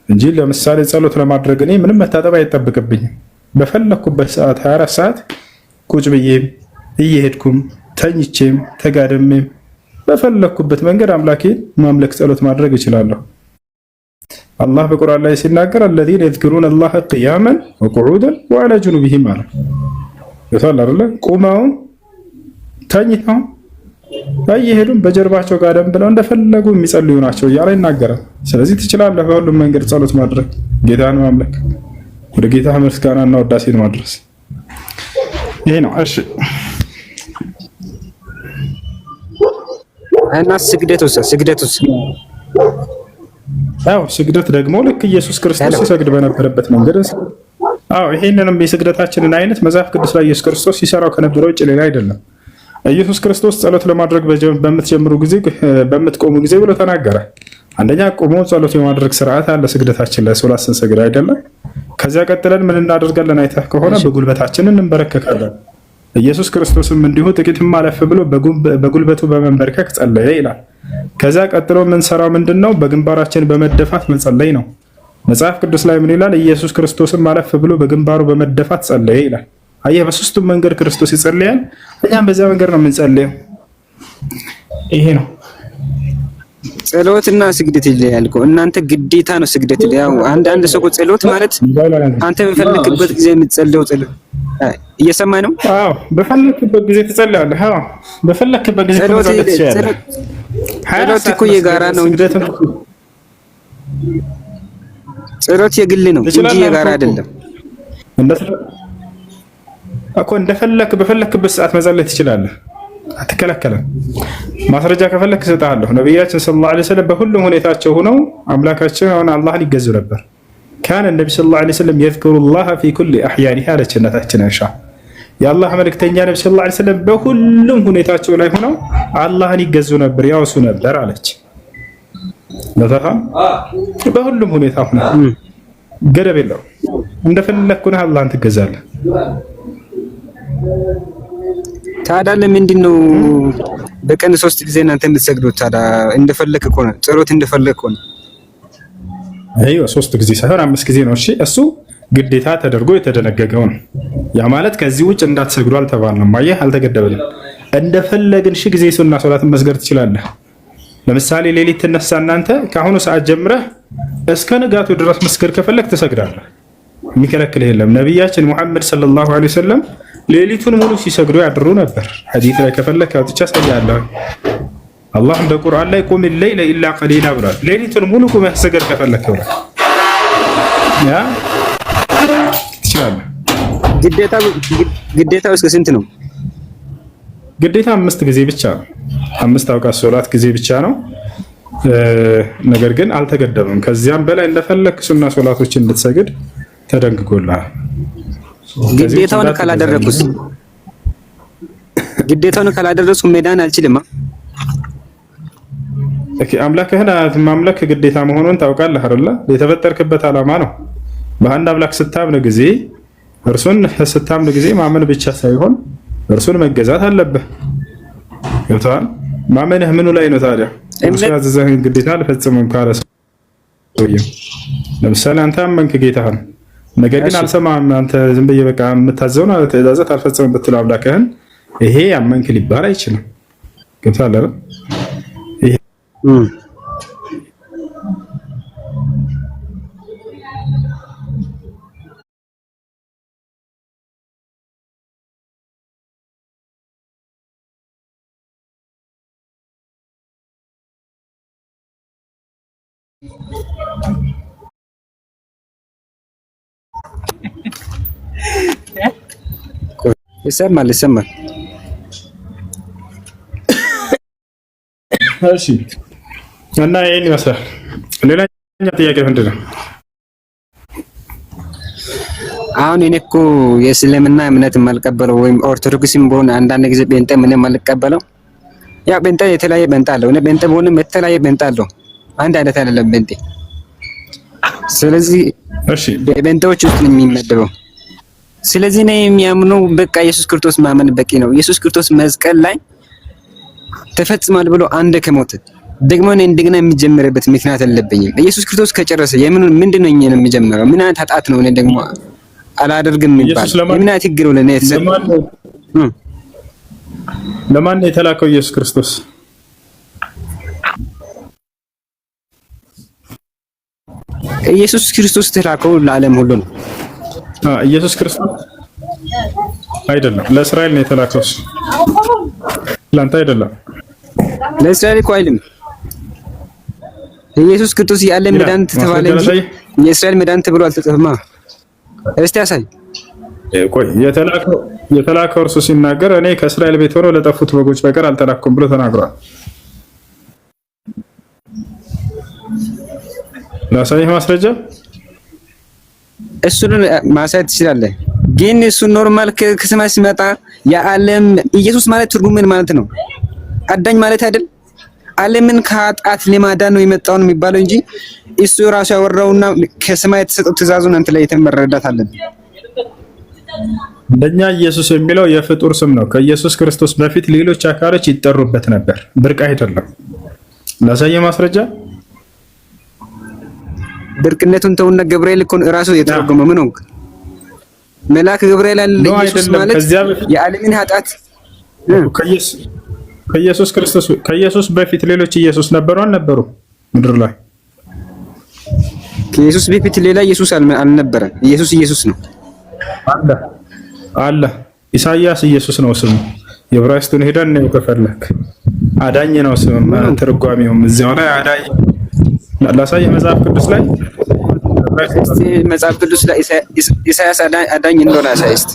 እንጂ ለምሳሌ ጸሎት ለማድረግ እኔ ምንም መታጠብ አይጠብቅብኝም። በፈለኩበት ሰዓት 24 ሰዓት ቁጭ ብዬም እየሄድኩም ተኝቼም ተጋደሜም በፈለኩበት መንገድ አምላኬን ማምለክ ጸሎት ማድረግ እችላለሁ። አላህ በቁርአን ላይ ሲናገር الذين يذكرون الله قياما وقعودا وعلى جنوبهم ማለት ይታል አይደል? ቁመው ተኝተው እየሄዱም በጀርባቸው ጋደም ብለው እንደፈለጉ የሚጸልዩ ናቸው እያለ ይናገራል። ስለዚህ ትችላለህ በሁሉም መንገድ ጸሎት ማድረግ፣ ጌታን ማምለክ፣ ወደ ጌታ ምስጋናና ወዳሴን ማድረስ ይሄ ነው። እሺ እና ስግደቱስ ስግደት ደግሞ ልክ ኢየሱስ ክርስቶስ ሲሰግድ በነበረበት መንገድ ይሄንንም የስግደታችንን አይነት መጽሐፍ ቅዱስ ላይ ኢየሱስ ክርስቶስ ሲሰራው ከነበረው ውጭ ሌላ አይደለም። ኢየሱስ ክርስቶስ ጸሎት ለማድረግ በምትጀምሩ ጊዜ በምትቆሙ ጊዜ ብሎ ተናገረ። አንደኛ ቆሞ ጸሎት የማድረግ ስርዓት አለ ስግደታችን ላይ ሶላት ስንሰግድ አይደለም። ከዚያ ቀጥለን ምን እናደርጋለን? አይተህ ከሆነ በጉልበታችን እንበረከካለን። ኢየሱስ ክርስቶስም እንዲሁ ጥቂትም አለፍ ብሎ በጉልበቱ በመንበርከክ ጸለየ ይላል። ከዚያ ቀጥሎ የምንሰራው ምንድን ነው? በግንባራችን በመደፋት መጸለይ ነው። መጽሐፍ ቅዱስ ላይ ምን ይላል? ኢየሱስ ክርስቶስም አለፍ ብሎ በግንባሩ በመደፋት ጸለየ ይላል። አየህ፣ በሶስቱም መንገድ ክርስቶስ ይጸልያል። እኛም በዚያ መንገድ ነው የምንጸልየው። ይሄ ነው ጸሎትና ስግደት ይለያል እኮ። እናንተ ግዴታ ነው ስግደት። ያው አንድ ሰው እኮ ጸሎት ማለት አንተ በፈለክበት ጊዜ የምትጸልየው ጸሎት እየሰማኝ ነው። አዎ፣ በፈለክበት ጊዜ ትጸልያለህ። አዎ፣ በፈለክበት ጊዜ ጸሎት እኮ የጋራ ነው እንጂ ጸሎት የግል ነው እንጂ የጋራ አይደለም። እንደፈለክ በፈለክበት ሰዓት መጸለይ ትችላለህ፣ አትከለከለም። ማስረጃ ከፈለክ እሰጥሃለሁ። ነቢያችን ሰለላሁ ዐለይሂ ወሰለም በሁሉም ሁኔታቸው ሆነው አምላካቸውን አላህን ይገዙ ነበር። ካነ ነቢ ሰለላሁ ዐለይሂ ወሰለም የዝኩሩላህ ፊ ኩሊ አሕያኒሂ አለች እናታችን አይሻ። የአላህ መልእክተኛ ነቢ ሰለላሁ ዐለይሂ ወሰለም በሁሉም ሁኔታቸው ላይ ሆነው አላህን ይገዙ ነበር፣ ያወሱ ነበር አለች። በሁሉም ሁኔታ ሆነ ገደብ የለው። እንደፈለክ ሆነህ አላህን ትገዛለህ። ታዲያ ለምንድን ነው በቀን 3 ጊዜ እናንተ የምትሰግዱት? ታዲያ እንደፈለክ እኮ ነው ጸሎት እንደፈለክ ነው። አይዋ 3 ጊዜ ሳይሆን 5 ጊዜ ነው። እሺ እሱ ግዴታ ተደርጎ የተደነገገው ነው። ያ ማለት ከዚህ ውጭ እንዳትሰግዱ አልተባልንም። አየህ፣ አልተገደበንም። እንደፈለግን ሺህ ጊዜ ሱና ሶላትን መስገድ ትችላለህ። ለምሳሌ ሌሊት ትነሳ እናንተ ከአሁኑ ሰዓት ጀምረህ እስከ ንጋቱ ድረስ መስገድ ከፈለክ ትሰግዳለህ። የሚከለክልህ የለም። ነቢያችን ሙሐመድ ሰለላሁ ዐለይሂ ወሰለም ሌሊቱን ሙሉ ሲሰግዱ ያድሩ ነበር። ሐዲስ ላይ ከፈለክ አውጥቼ አሳያለሁ። አላህ በቁርአን ላይ ቁም ሌይለ ኢላ ቀሊላ ብሏል። ሌሊቱን ሙሉ ቁመህ ስገድ ከፈለክ ብሏል። ያ ትችላለህ። ግዴታው እስከ ስንት ነው? ግዴታ 5 ጊዜ ብቻ ነው። 5 አውቃት ሶላት ጊዜ ብቻ ነው። ነገር ግን አልተገደበም። ከዚያም በላይ እንደፈለክ ሱና ሶላቶችን እንድትሰግድ ተደንግጎልሃል። ግዴታውን ካላደረሱ መዳን አልችልም። አምላክህን ማምለክ ግዴታ መሆኑን ታውቃለህ አይደለ? የተፈጠርክበት ዓላማ ነው። በአንድ አምላክ ስታምን ጊዜ እርሱን ስታምን ጊዜ ማመን ብቻ ሳይሆን እርሱን መገዛት አለብህ። ገብቶሃል? ማመንህ ምኑ ላይ ነው ታዲያ? እርሱ ያዘዘህን ግዴታ አልፈጽምም ካለ ሰውዬው፣ ለምሳሌ አንተ አመንክ ጌታህን፣ ነገር ግን አልሰማህም፣ አንተ ዝም ብዬ በቃ የምታዘውን ትእዛዛት አልፈጽምም ብትለው አምላክህን፣ ይሄ አመንክ ሊባል አይችልም። ገብቶሃል አይደል? ይሰማል። እሺ፣ እና ይሄን ይመስላል። ሌላኛ ጥያቄ ምንድን ነው? አሁን እኔ እኮ የእስልምና እምነት የማልቀበለው ወይም ኦርቶዶክስም በሆነ አንዳንድ ጊዜ ጴንጤ ምንም የማልቀበለው፣ ያ ጴንጤ የተለያየ ጴንጤ አለው። እኔ ጴንጤ በሆነም የተለያየ ጴንጤ አለው። አንድ አይነት አይደለም ጴንጤ። ስለዚህ በጴንጤዎች ውስጥ ነው የሚመደበው። ስለዚህ ነው የሚያምነው በቃ ኢየሱስ ክርስቶስ ማመን በቂ ነው። ኢየሱስ ክርስቶስ መስቀል ላይ ተፈጽሟል ብሎ አንድ ከሞተ ደግሞ እኔ እንደገና የሚጀምርበት ምክንያት የለብኝም። ኢየሱስ ክርስቶስ ከጨረሰ ምንድነው እኛ ነው የሚጀምረው? ምን አይነት ኃጢአት ነው እኔ ደግሞ አላደርግም የሚባል? ምን አይነት ህግ ነው ለኔ የተሰጠው? ለማን ነው የተላከው ኢየሱስ ክርስቶስ? ኢየሱስ ክርስቶስ የተላከው ለዓለም ሁሉ ነው። ኢየሱስ ክርስቶስ አይደለም፣ ለእስራኤል ነው የተላከው። ለአንተ አይደለም። ለእስራኤል እኮ አይልም። ኢየሱስ ክርስቶስ የዓለም መድኃኒት ተባለ እንጂ የእስራኤል መድኃኒት ተብሎ አልተጻፈማ። እስቲ ያሳይ። ቆይ የተላከው እርሱ ሲናገር እኔ ከእስራኤል ቤት ሆኖ ለጠፉት በጎች በቀር አልተላኩም ብሎ ተናግሯል። ላሳይህ ማስረጃ። እሱን ማሳየት ትችላለህ፣ ግን እሱ ኖርማል ከሰማይ ሲመጣ የዓለም ኢየሱስ ማለት ትርጉም ምን ማለት ነው? አዳኝ ማለት አይደል? ዓለምን ከኃጢአት ለማዳን ነው የመጣው ነው የሚባለው እንጂ እሱ ራሱ ያወራውና ከሰማይ የተሰጠው ትእዛዙን አንተ ላይ የተመረዳት አለብህ። እንደኛ ኢየሱስ የሚለው የፍጡር ስም ነው። ከኢየሱስ ክርስቶስ በፊት ሌሎች አካሎች ይጠሩበት ነበር፣ ብርቅ አይደለም። ላሳየህ ማስረጃ። ብርቅነቱን ተውና ገብርኤል እኮ ራሱ የተረጎመው ምን ነው? መልአክ ገብርኤል አለ ኢየሱስ ማለት የዓለምን ኃጢአት ከኢየሱስ በፊት ሌሎች ኢየሱስ ነበሩ አልነበሩ? ምድር ላይ ከኢየሱስ በፊት ሌላ ኢየሱስ አልነበረ። ኢየሱስ ነው አለ። ኢሳይያስ ኢየሱስ ነው ስሙ። የዕብራይስጡን ሄደን ነው ከፈለክ አዳኝ ነው ስሙ። ትርጓሜውም እዚያው ላይ አዳኝ ላሳየህ መጽሐፍ ቅዱስ ላይ እስቲ መጽሐፍ ቅዱስ ላይ ኢሳያስ አዳኝ እንደሆነ አሳይስት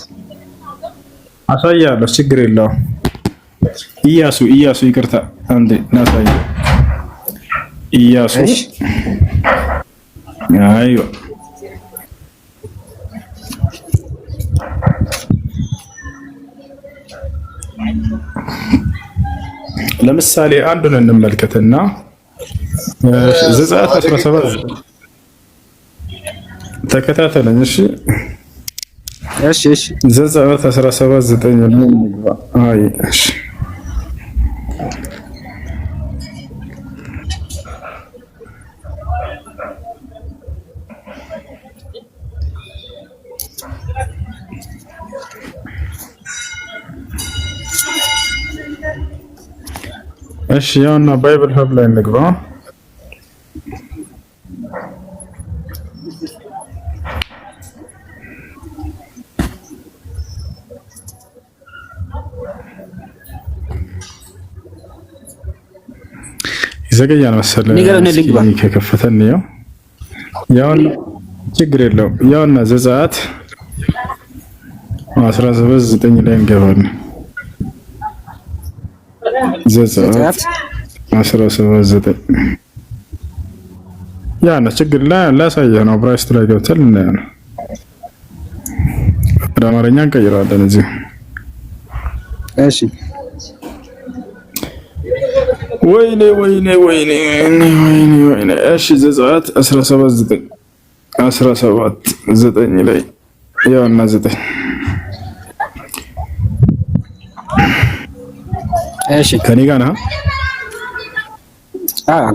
አሳያለሁ። ችግር የለውም። ኢያሱ ይቅርታ አንዴ ላሳየህ። ኢያሱ አይዮ ለምሳሌ አንዱን እንመልከትና ዘጸአት 17 ተከታተለኝ። እሺ ዘጸአት 17:9 ነው። አይ እሺ እሺ ያውና ባይብል ሀብ ላይ እንግባ። ይዘገያል መሰለኝ ከከፈተን ያውና ችግር የለውም። ያውና ዘጸአት 17:9 ላይ እንገባለን። ዘጸአት 17:9 ያና ችግር ላሳየህ ነው። ብራይስት ላይ ገብተን እናያለን። ወደ አማርኛ እንቀይራለን እዚህ። እሺ ወይኔ እሺ ዘጸአት 17:9 ላይ ያውና 9 እሺ ከኔ ጋር ነህ?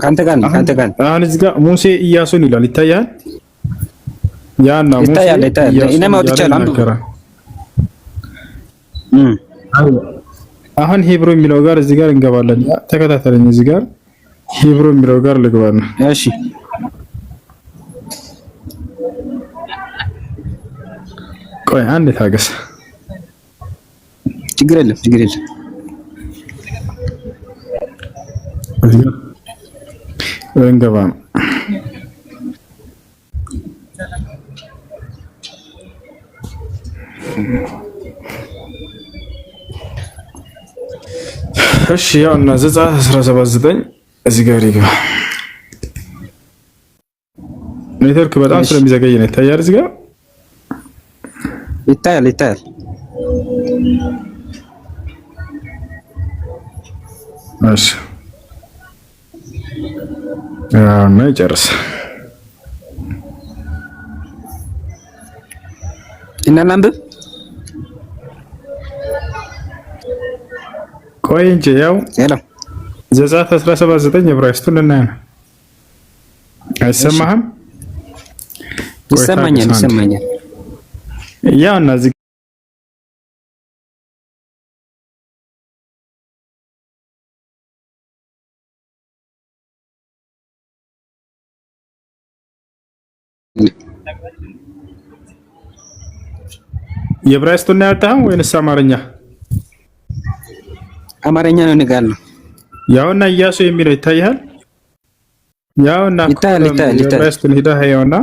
ካንተ ጋር ነው። አሁን እዚህ ጋር ሙሴ ኢያሱን ይላል ይታያል። ያና ሙሴ ይታያል። እኔ ማውጥቻለሁ። አሁን ሂብሩ የሚለው ጋር እዚህ ጋር እንገባለን። ተከታተለኝ። እዚህ ጋር ሂብሩ የሚለው ጋር ልግባና እሺ ቆይ አንዴ ታገስ። ችግር የለም። እንገባ ነው። እሺ ያውና ዘጸአት 17:9 እዚህ ጋር ይገባ። ኔትወርክ በጣም ስለሚዘገይ ነው። ይታያል። እዚህ ጋር ይታያል። እሺ ያውና ይጨርስ እና እናንብብ። ቆይ እንጂ ያው ዘጸአት 17:9 ዕብራይስጡን እናያለን። አይሰማህም? ይሰማኛል። ያውና እዚህ የዕብራይስጡን ነው ያወጣኸው ወይንስ አማርኛ? አማርኛ ነው ንጋለሁ። ያውና ኢያሱ የሚለው ይታያል። ያውና ይታያል። የዕብራይስጡን ሂደህ ያውና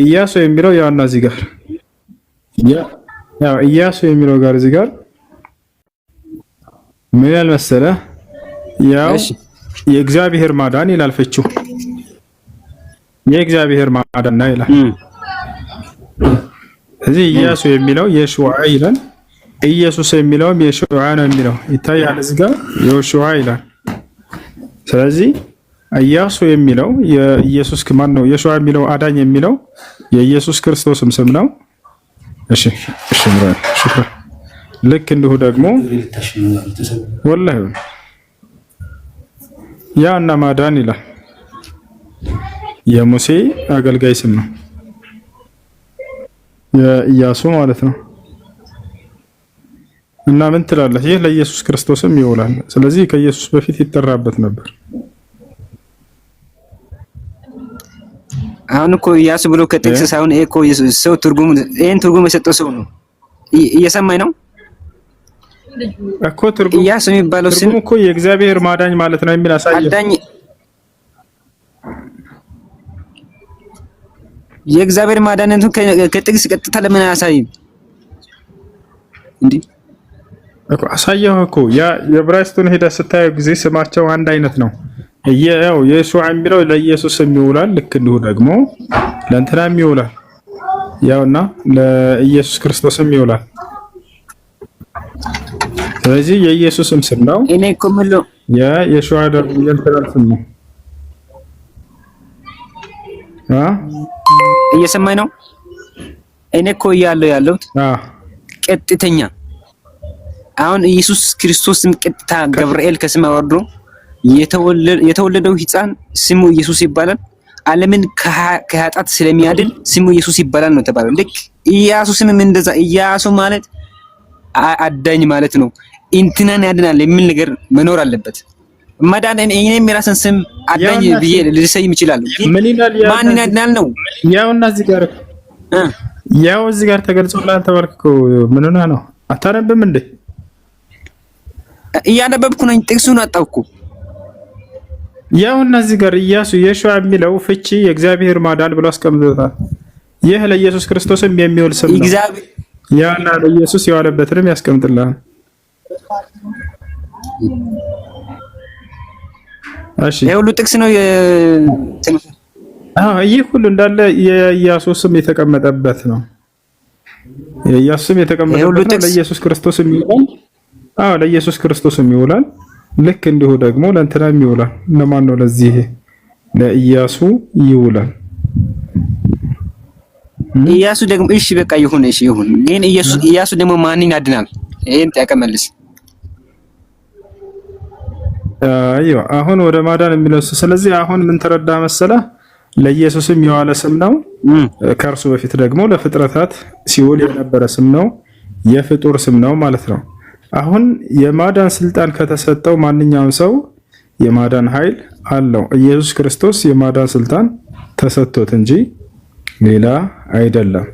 ኢያሱ የሚለው ያውና እዚህ ጋር ያው ኢያሱ የሚለው ጋር እዚህ ጋር ምን ያህል መሰለህ? ያው የእግዚአብሔር ማዳን ይላል ፍቺው። የእግዚአብሔር ማዳን ነው ይላል። እዚህ ኢያሱ የሚለው የሹዓ ይላል። ኢየሱስ የሚለውም የሹዓ ነው የሚለው ይታያል። እዚህ ጋር የሹዓ ይላል። ስለዚህ ኢያሱ የሚለው የኢየሱስ ማን ነው? የሹዓ የሚለው አዳኝ የሚለው የኢየሱስ ክርስቶስም ስም ነው። እሺ ብራይ ሽክራ። ልክ እንዲሁ ደግሞ ወላሂ ያና ማዳን ይላል የሙሴ አገልጋይ ስም ነው፣ የኢያሱ ማለት ነው። እና ምን ትላለህ? ይህ ለኢየሱስ ክርስቶስም ይውላል። ስለዚህ ከኢየሱስ በፊት ይጠራበት ነበር። አሁን እኮ ኢያሱ ብሎ ከጥቅስ ሳይሆን እኮ ሰው ትርጉም ይሄን ትርጉም የሰጠው ሰው ነው። እየሰማኝ ነው እኮ ትርጉም ኢያሱ የሚባለው ስም እኮ የእግዚአብሔር ማዳኝ ማለት ነው የሚል አሳየ። የእግዚአብሔር ማዳንነቱ ከጥቅስ ቀጥታ ለምን አያሳይም እንዴ? እኮ አሳየው እኮ ያ የዕብራይስጡን ሄደህ ስታየው ጊዜ ስማቸው አንድ አይነት ነው። ያው የሱዓ የሚለው ለኢየሱስ ይውላል፣ ልክ እንዲሁ ደግሞ ለእንትናም ይውላል። ያውና ለኢየሱስ ክርስቶስም ይውላል። ስለዚህ የኢየሱስም ስም ነው። እኔ እኮ ምለው የሱዓ ደግሞ የእንትናም ስም ነው። እየሰማኝ ነው። እኔ እኮ ያለሁት ቀጥተኛ አሁን ኢየሱስ ክርስቶስም ቀጥታ ገብርኤል ከሰማይ ወርዶ የተወለደው ሕፃን ስሙ ኢየሱስ ይባላል። ዓለምን ከኃጢአት ስለሚያድን ስሙ ኢየሱስ ይባላል ነው ተባለው። ልክ ኢየሱስም እንደዛ ኢየሱስ ማለት አዳኝ ማለት ነው። እንትናን ያድናል የሚል ነገር መኖር አለበት። መዳን እኔም የራስን ስም አዳኝ ብዬ ልሰይም ይችላል። ማንን ያድናል ነው ያውና እዚህ ጋር ተገልጾልሃል። ተባልከው ምን ሆነህ ነው? አታነብም እንዴ? እያነበብኩ ነኝ። ጥቅሱን አጣውኩ። ያውና እዚህ ጋር ኢያሱ የሹዓ የሚለው ፍቺ የእግዚአብሔር ማዳን ብሎ አስቀምጦታል። ይህ ለኢየሱስ ክርስቶስም የሚውል ስም ነው። ያውና ለኢየሱስ የዋለበትንም ያስቀምጥልሃል። እሺ የሁሉ ጥቅስ ነው። ይህ ሁሉ እንዳለ የኢያሱ ስም የተቀመጠበት ነው። የኢያሱ ስም የተቀመጠበት ነው። ለኢየሱስ ክርስቶስም ይውላል። ለኢየሱስ ክርስቶስም ይውላል። ልክ እንዲሁ ደግሞ ለእንትናም ይውላል። ለማን ነው? ለዚህ ለኢያሱ ይውላል። ኢያሱ ደግሞ እሺ በቃ ይሁን፣ እሺ ይሁን። ግን ኢያሱ ደግሞ ማንን ያድናል? ይሄን ጥያቄ መልስ። አይዋ አሁን ወደ ማዳን የሚለው ስለዚህ አሁን ምን ተረዳ መሰለህ? ለኢየሱስም የዋለ ስም ነው። ከእርሱ በፊት ደግሞ ለፍጥረታት ሲውል የነበረ ስም ነው። የፍጡር ስም ነው ማለት ነው። አሁን የማዳን ስልጣን ከተሰጠው ማንኛውም ሰው የማዳን ኃይል አለው። ኢየሱስ ክርስቶስ የማዳን ስልጣን ተሰጥቶት እንጂ ሌላ አይደለም።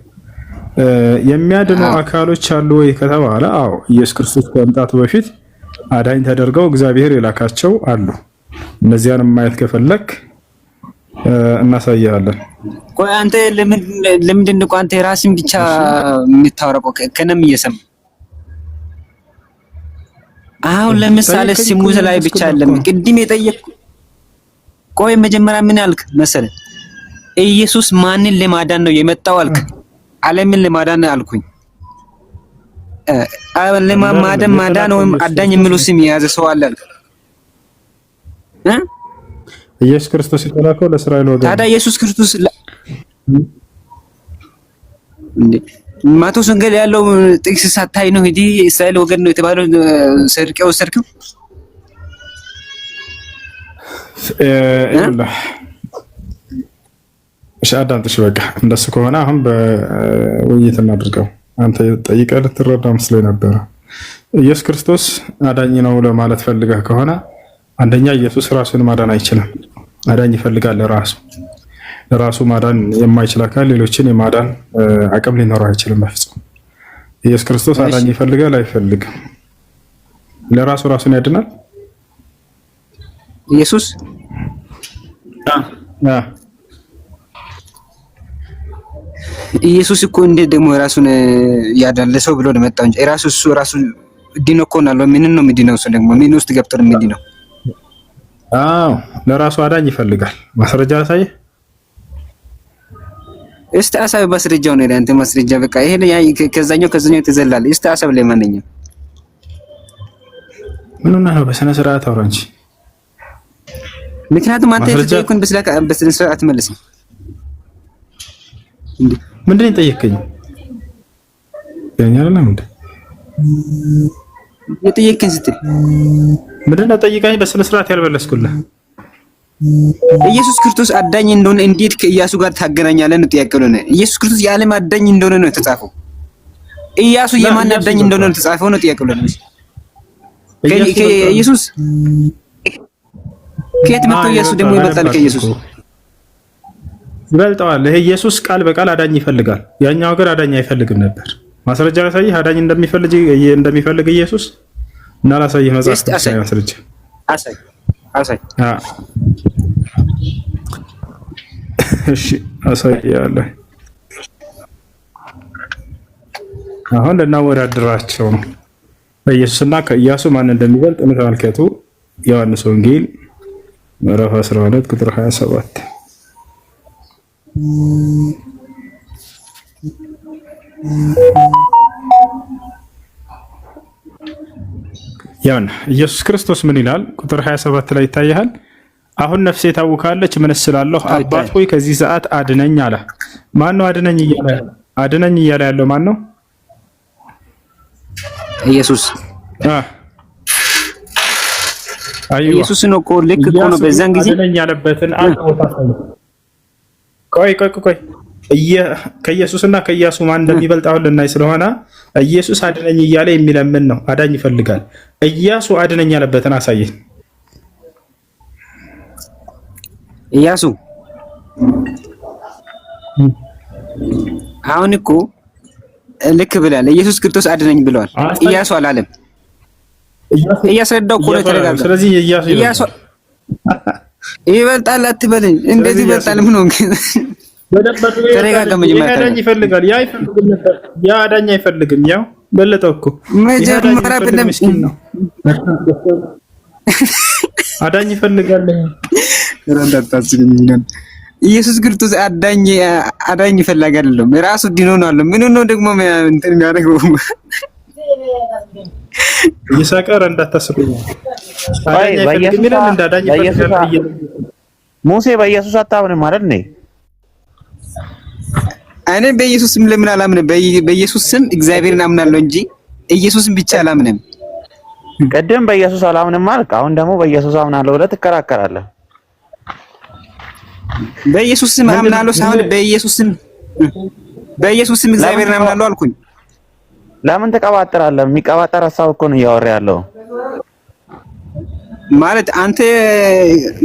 የሚያድኑ አካሎች አሉ ወይ ከተባለ አዎ፣ ኢየሱስ ክርስቶስ ከመምጣቱ በፊት አዳኝ ተደርገው እግዚአብሔር የላካቸው አሉ። እነዚያን ማየት ከፈለክ እናሳያለን። ቆይ አንተ ለምንድን ነው አንተ ራስን ብቻ የምታወራው? ከነም እየሰማ አሁን ለምሳሌ ስሙት ላይ ብቻ አይደለም ቅድም የጠየቅኩ። ቆይ መጀመሪያ ምን አልክ መሰለህ? ኢየሱስ ማንን ለማዳን ነው የመጣው አልክ? ዓለምን ለማዳን አልኩኝ። ማዳን ወይም አዳኝ የሚለው ስም የያዘ ሰው አለ አልክ? ኢየሱስ ክርስቶስ የተላከው ለእስራኤል ወገን። ታዲያ ኢየሱስ ክርስቶስ ማቴዎስ ወንጌል ያለው ጥቅስ ሳታይ ነው እንጂ እስራኤል ወገን ነው የተባለው ሰርቀው ሰርቀው እሺ አዳምጥሽ። በቃ እንደሱ ከሆነ አሁን በውይይት እናድርገው። አንተ ጠይቀህ ልትረዳ መስሎኝ ነበረ። ኢየሱስ ክርስቶስ አዳኝ ነው ለማለት ፈልገህ ከሆነ አንደኛ ኢየሱስ ራሱን ማዳን አይችልም። አዳኝ ይፈልጋል ለራሱ ማዳን የማይችል አካል ሌሎችን የማዳን አቅም ሊኖረው አይችልም በፍጹም። ኢየሱስ ክርስቶስ አዳኝ ይፈልጋል አይፈልግም? ለራሱ ራሱን ያድናል ኢየሱስ? ኢየሱስ እኮ እንዴት ደግሞ ራሱን ያዳለ ሰው ብሎ ለመጣው እንጂ ራሱ ዲኖ እኮ ነው። ምን ነው ምንድነው? እሱ ደግሞ ምን ውስጥ ገብቶ ነው ምንድነው? ለራሱ አዳኝ ይፈልጋል። ማስረጃ አሳየ። እስቲ አሳብ ማስረጃው ነው። አንተ ማስረጃ በቃ ይሄ ከዛኛው ትዘላለህ። እስቲ አሳብ ላይ ማንኛው ምን ነው? በስነ ስርዓት አውራ እንጂ። ምክንያቱም አንተ የጠየቅኩን በስነ ስርዓት መልስ ነው። ምንድን ነው የጠየቀኝ? ያኛልና ምንድን የጠየቅኝ ስትል ምንድን ነው ጠይቀኝ? በስነ ስርዓት ያልመለስኩልህ ኢየሱስ ክርስቶስ አዳኝ እንደሆነ እንዴት ከኢያሱ ጋር ታገናኛለህ ነው ጥያቄው። ኢየሱስ ክርስቶስ የዓለም አዳኝ እንደሆነ ነው የተጻፈው። ኢያሱ የማን አዳኝ እንደሆነ ነው የተጻፈው ነው ጥያቄው። ከኢየሱስ ከየት መጥቶ ኢየሱስ ደግሞ ይበልጣል? ከኢየሱስ ይበልጠዋል። ይሄ ኢየሱስ ቃል በቃል አዳኝ ይፈልጋል። ያኛው ሀገር አዳኝ አይፈልግም ነበር። ማስረጃ ላሳይህ አዳኝ እንደሚፈልግ ኢየሱስ እና ላሳይህ መጽሐፍ ማስረጃ አሳይ። እሺ አሳይሃለሁ። አሁን ልናወዳድራቸው ነው። በኢየሱስና ከኢያሱ ማን እንደሚበልጥ ተመልከቱ። ዮሐንስ ወንጌል ምዕራፍ 12 ቁጥር 27 ያን ኢየሱስ ክርስቶስ ምን ይላል? ቁጥር 27 ላይ ይታያል። አሁን ነፍሴ ታውካለች፣ ምን ስላለሁ አባት ሆይ ከዚህ ሰዓት አድነኝ አለ። ማን ነው አድነኝ እያለ ያለው ማን ነው? ኢየሱስ ኢየሱስ ነው እኮ ልክ እኮ ነው። በዛን ጊዜ አድነኝ ያለበትን አንድ ቦታ ቆይ ከኢየሱስና ከኢያሱ ማን እንደሚበልጥ አሁን ልናይ ስለሆነ ኢየሱስ አድነኝ እያለ የሚለምን ነው። አዳኝ ይፈልጋል። ኢያሱ አድነኝ ያለበትን አሳየኝ። ኢያሱ አሁን እኮ ልክ ብላል። ኢየሱስ ክርስቶስ አድነኝ ብለዋል። ኢያሱ አላለም። እያስረዳው እኮ ነው ተረጋጋ። ስለዚህ ኢያሱ ይበልጣል አትበለኝ። እንደዚህ ይበልጣል ምን ሆንክ? ተረጋጋ። መጀመሪያ አዳኝ ይፈልጋል። ያ አዳኝ አይፈልግም። ያው በለጠው እኮ መጀመሪያ በደም ምስኪን ነው። አዳኝ ይፈልጋል። ኢየሱስ ክርስቶስ አዳኝ ይፈልጋል አይደለም። ራሱ ዲኖ ነው አለ። ምን ነው ደግሞ እንትን የሚያደርገው ይሳቀር እንዳታስቡኝ። ሙሴ በኢየሱስ አታምንም አይደል? እኔ በኢየሱስ ስም ለምን አላምንም? በኢየሱስ ስም እግዚአብሔርን አምናለሁ እንጂ ኢየሱስን ብቻ አላምንም። ቀደም በኢየሱስ አላምንም ማለት አሁን ደግሞ በኢየሱስ አምናለሁ ብለህ ትከራከራለህ። በኢየሱስ ስም አምናለሁ ሳይሆን በኢየሱስ ስም እግዚአብሔርን አምናለሁ አልኩኝ። ለምን ተቀባጥራለህ? የሚቀባጠር ሀሳብ እኮ ነው እያወራ ያለው። ማለት አንተ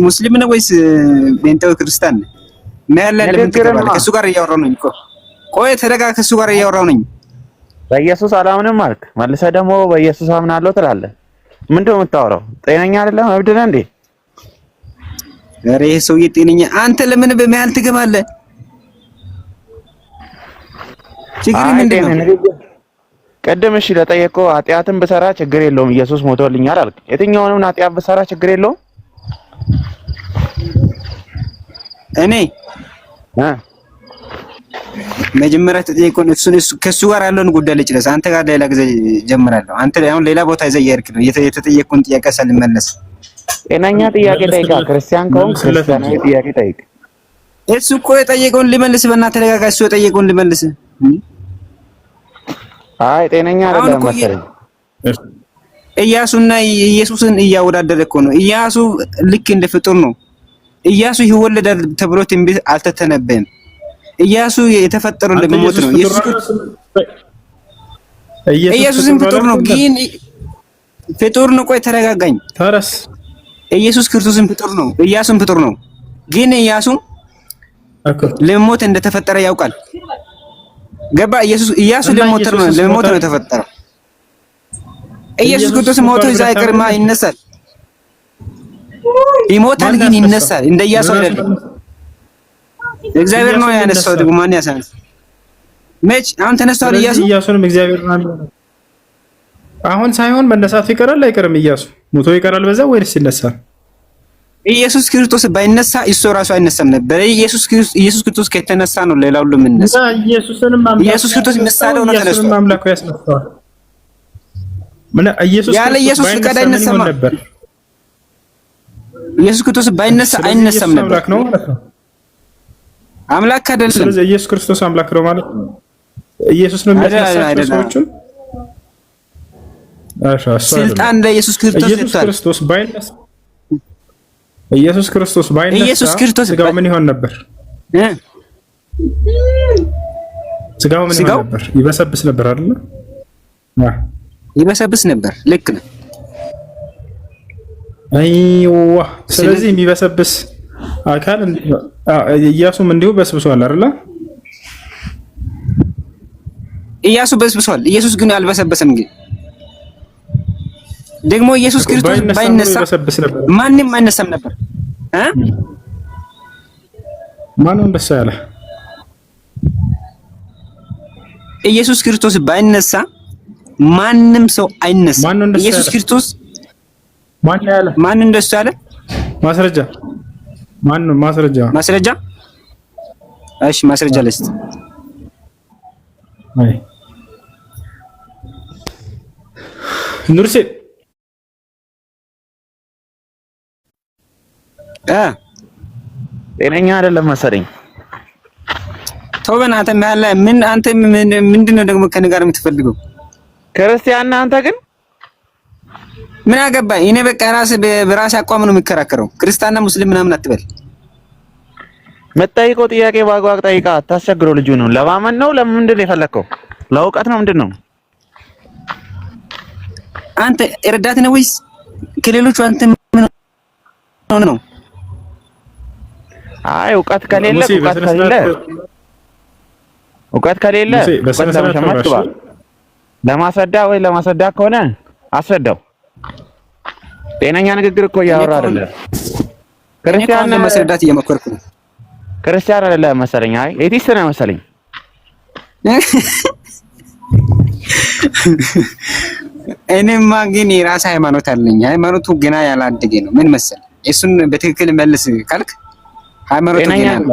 ሙስሊም ነህ ወይስ ጴንጤው ክርስቲያን ነህ? ለምን ትቀባለህ? ከእሱ ጋር እያወራሁ ነኝ እኮ። ቆይ ተረጋጋ። ከእሱ ጋር እያወራሁ ነኝ። በኢየሱስ አላምንም አልክ፣ መልሰህ ደግሞ በኢየሱስ አምናለሁ ትላለህ። ምንድን ነው የምታወራው? ጤነኛ አይደለም? እብድ ነህ እንዴ? ኧረ ይሄ ሰውዬ ጤነኛ። አንተ ለምን በመሀል ትገባለህ? ችግር ምንድን ነው? ቀደም እሺ ለጠየቀው ኃጢአትን ብሰራ ችግር የለውም ኢየሱስ ሞቶልኛል አልክ። የትኛውንም ኃጢአት ብሰራ ችግር የለውም? እኔ መጀመሪያ ተጠየቀውን ከሱ ጋር ያለውን ጉዳይ ልጨርስ። አንተ ጋር ሌላ ጊዜ ጀምራለሁ። አንተ አሁን ሌላ ቦታ ይዘህ እየሄድክ ነው። የተጠየቀውን ጥያቄ ሳልመለስ ጤነኛ ጥያቄ ጠይቃ። ክርስቲያን ከሆንክ ክርስቲያናዊ ጥያቄ ጠይቅ። እሱ እኮ የጠየቀውን ሊመልስ። በእናትህ ተረጋጋ። እሱ የጠየቀውን ሊመልስ። አይ ጤነኛ አይደለም መሰለኝ። ኢያሱና ኢየሱስን እያወዳደረ እኮ ነው። ኢያሱ ልክ እንደ ፍጡር ነው። ኢያሱ ይወለዳል ተብሎ ትንቢት አልተተነበየም። ኢያሱ የተፈጠረው ለመሞት ነው። ኢየሱስም ፍጡር ነው፣ ግን ፍጡር ነው። ቆይ ተረጋጋኝ። ታረስ ኢየሱስ ክርስቶስም ፍጡር ነው፣ ኢያሱም ፍጡር ነው። ግን ኢያሱ ለመሞት እንደተፈጠረ ያውቃል። ገባ? ኢያሱ ለመሞት ነው የተፈጠረው። ኢየሱስ ክርስቶስ ሞቶ ይዛ አይቀርማ፣ ይነሳል። ይሞታል ግን ይነሳል። እንደ ኢያሱ አይደለም። እግዚአብሔር ነው ያነሳው። ደግሞ ማን ያሳነስ? መች አሁን ተነስቷል ኢያሱ። ኢያሱንም እግዚአብሔር ነው አሁን ሳይሆን መነሳቱ ይቀራል አይቀርም? ኢያሱ ሞቶ ይቀራል በዛ ወይስ ይነሳል? ኢየሱስ ክርስቶስ ባይነሳ እሱ ራሱ አይነሳም ነበር። ኢየሱስ ክርስቶስ ከተነሳ ነው ሌላው ሁሉ የሚነሳ። ኢየሱስ ክርስቶስ ምሳሌ ነው ተነስቷል። አምላኩ ያስነሳዋል። ያለ ኢየሱስ ፍቃድ አይነሳም ነበር። ኢየሱስ ክርስቶስ ባይነሳ አይነሳም ነበር። አምላክ ነው ማለት ነው። አምላክ አይደለም። ስለዚህ ኢየሱስ ክርስቶስ አምላክ ነው ማለት ነው። ኢየሱስ ነው የሚያስነሳው ሰዎችን። ስልጣን ለኢየሱስ ክርስቶስ ኢየሱስ ክርስቶስ ባይነሳ ኢየሱስ ክርስቶስ ስጋው ምን ይሆን ነበር? ስጋው ምን ይሆን ነበር? ይበሰብስ ነበር አይደል? ይበሰብስ ነበር። ልክ ነው። አይዋ ስለዚህ የሚበሰብስ አካል ኢያሱም እንዲሁ በስብሷል አይደል? ኢያሱ በስብሷል። ኢየሱስ ግን አልበሰበሰም። ግን ደግሞ ኢየሱስ ክርስቶስ ባይነሳ ማንም አይነሳም ነበር። ማንም እንደሳ ያለ ኢየሱስ ክርስቶስ ባይነሳ ማንም ሰው አይነሳ። ኢየሱስ ክርስቶስ ማን እንደሱ ያለ ማስረጃ ማን ነው? ማስረጃ እሺ ማስረጃ ልስጥ። አይ ኑርሴ ጤነኛ አይደለም መሰለኝ። ተው በእናትህ ምን አንተ ምንድነው ደግሞ ከእኔ ጋር የምትፈልገው? ክርስቲያን ነህ አንተ ግን ምን አገባኝ እኔ በቃ በራሴ አቋም ነው የሚከራከረው። ክርስቲያንና ሙስሊም ምናምን አትበል። መጠይቀው ጥያቄ በአግባብ ጠይቃ። አታስቸግረው። ልጁ ነው ለማመን ነው ለምንድን ነው የፈለከው? ለእውቀት ነው ምንድን ነው? አንተ ረዳት ነው ወይስ ከሌሎቹ አንተ ምን ነው? አይ እውቀት ከሌለ ለማስረዳ ወይ ለማስረዳ ከሆነ አስረዳው። ጤነኛ ንግግር እኮ እያወራ አይደለም። ክርስቲያን ለማስረዳት እየመከርኩ ነው። ክርስቲያን አይደለም መሰለኝ። አይ ኤቲስት ነው መሰለኝ። እኔማ ግን የራሴ ሃይማኖት አለኝ። ሃይማኖቱ ገና ያላደገ ነው። ምን መሰል እሱን በትክክል መልስ ካልክ ሃይማኖቱ ገና ነው።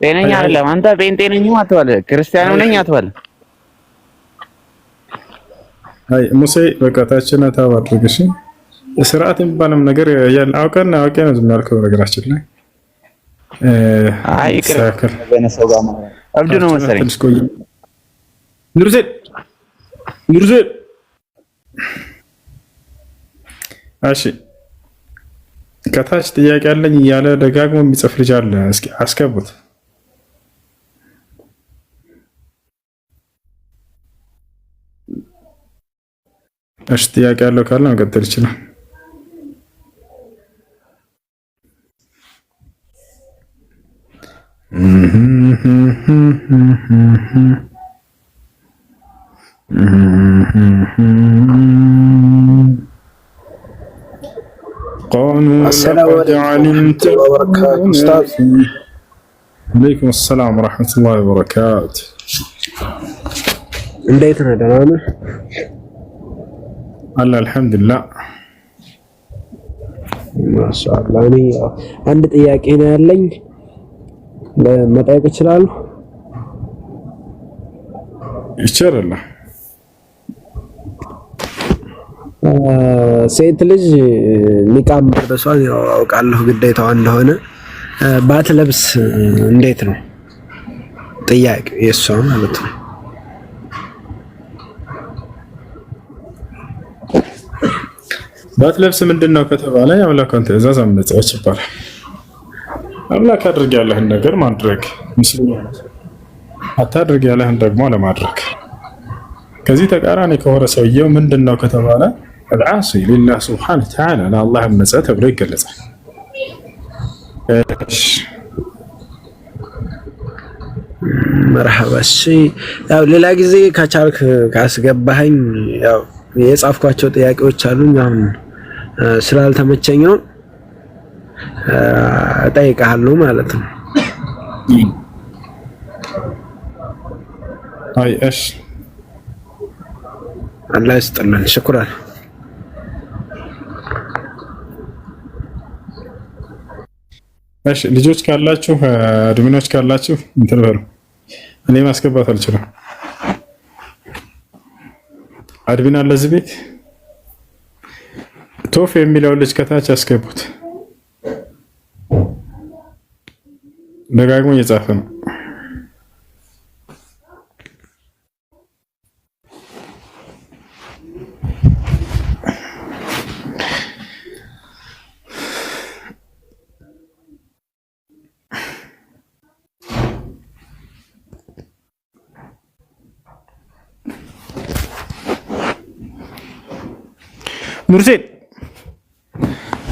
ጤነኛ አይደለም። አንተ ጴንጤ ነኝ አትበል፣ ክርስቲያን ነኝ አትበል። አይ ሙሴ በቃታችን ታባድርግሽ ስርዓት የሚባልም ነገር አውቀን ነው ዝም ያልከው ነገራችን ላይ አይ ይቅር በነሰው ጋር ማለት አብዱ ነው መሰለኝ። ኑርዜ እሺ ከታች ጥያቄ አለኝ እያለ ደጋግሞ የሚጽፍ ልጅ አለ። እስኪ አስገቡት። እሺ ጥያቄ ያለው ካለ መቀጠል ይችላል። السلام عليكم وبركاته أستاذ. عليكم السلام ورحمة الله وبركاته. እንዴት ነህ? ደህና ነህ? አለ አልሐምዱሊላህ። ማሻአላህ። እኔ አንድ ጥያቄ ነው ያለኝ፣ መጠየቅ እችላለሁ? ይቻላል። ሴት ልጅ ኒቃብ መልበሷን ያው አውቃለሁ ግዴታዋ እንደሆነ፣ ባትለብስ እንዴት ነው? ጥያቄ የሷ ማለት ነው። ባትለብስ ምንድነው ከተባለ የአምላክን ትእዛዝ አመጻች ይባላል። አምላክ አድርግ ያለህን ነገር ማድረግ ሙስሊም አታድርግ ያለህን ደግሞ ለማድረግ። ከዚህ ተቃራኒ ከሆነ ሰውየው ምንድነው ከተባለ አልዓሲ ሊላህ ሱብሓነሁ ወተዓላ ለአላህ አመጻ ተብሎ ይገለጻል። መርሐባ። እሺ ያው ሌላ ጊዜ ከቻልክ ካስገባኸኝ ያው የጻፍኳቸው ጥያቄዎች አሉኝ። አሁን ስላልተመቸኝ ነው እጠይቅሃለሁ ማለት ነው። አይ እሺ አላህ ይስጥልን። ሽኩራን። እሺ ልጆች ካላችሁ አድሚኖች ካላችሁ እንትን በሉ። እኔ ማስገባት አልችልም። አድሚን አለ እዚህ ቤት። ቶፍ የሚለው ልጅ ከታች አስገቡት። ደጋግሞ እየጻፈ ነው።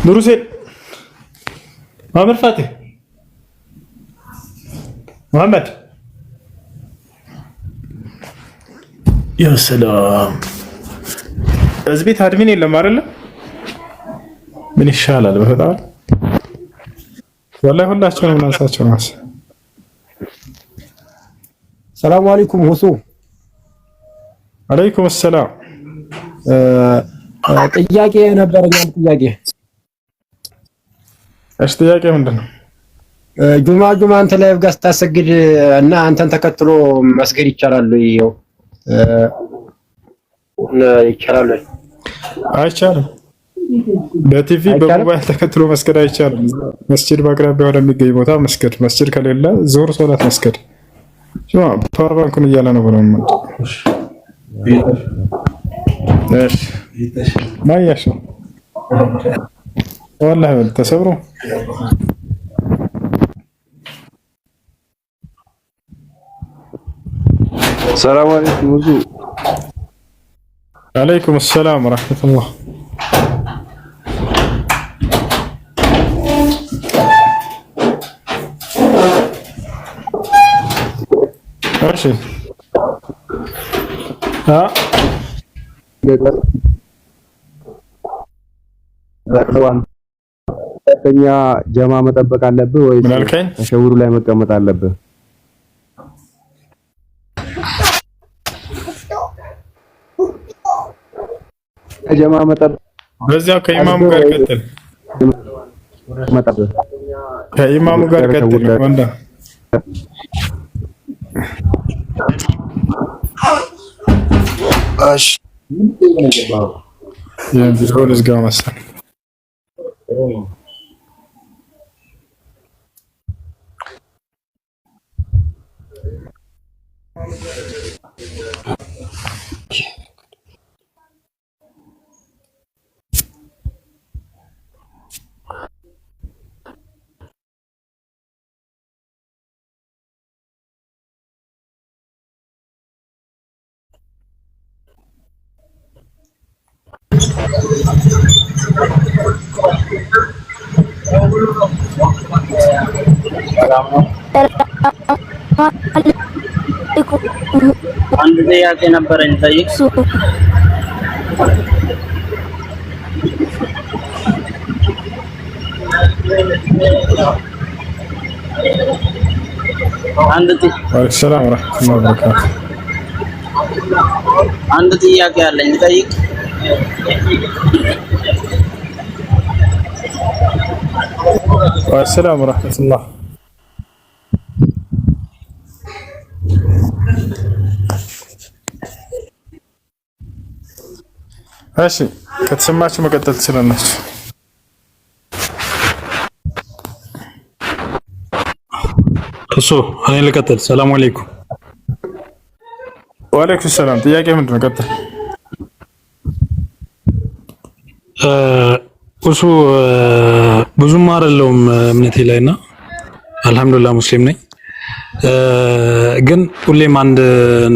ኑር ሁሴን መሐመድ ፋቲህ መሐመድ ያ ሰላም። እዚህ ቤት አድሚን የለም አይደለ? ምን ይሻላል? በፈጣሪ ወላሂ ሁላችሁንም እናንሳቸው ነው። ሰላም አለይኩም ሁሱ አለይኩም ሰላም። ጥያቄ ነበረኝ። ጥያቄ እሺ፣ ጥያቄ ምንድነው? ጁማ አንተ ላይ ጋር ስታሰግድ እና አንተን ተከትሎ መስገድ ይቻላል ወይ? ይቻላል? አይቻልም። በቲቪ በሞባይል ተከትሎ መስገድ አይቻልም። መስጂድ በአቅራቢያው ወደሚገኝ ቦታ መስገድ፣ መስጂድ ከሌለ ዙሁር ሶላት መስገድ። ፓወር ባንኩን እያለ ነው ብለው እሺ ማያሽ والله ተሰብሮ ሰላም አለይኩም ወዙ አለይኩም ሰላም ወራህመቱላህ። እሺ ሁለተኛ ጀማ መጠበቅ አለብህ ወይስ ተሸውሩ ላይ መቀመጥ አለብህ? ጀማ መጠበቅ በዚያው ከኢማሙ ጋር ቀጥል። ከኢማሙ ጋር ቀጥል ወንዳ እሺ የቪዲዮ ልዝጋ መሰለኝ። አንድ ጥያቄ ነበረኝ ጠይቅ። አንድ ጥያቄ አለኝ ጠይቅ። ወሰላም ወራህመቱላህ። እሺ ከተሰማችሁ መቀጠል ትችላላችሁ። እሱ እኔ ልቀጥል። ሰላም አለይኩም። ወአለይኩም ሰላም። ጥያቄ ምንድነው? ቀጥል። እሱ ብዙም አይደለሁም እምነቴ ላይና አልሐምዱሊላህ ሙስሊም ነኝ። ግን ሁሌም አንድ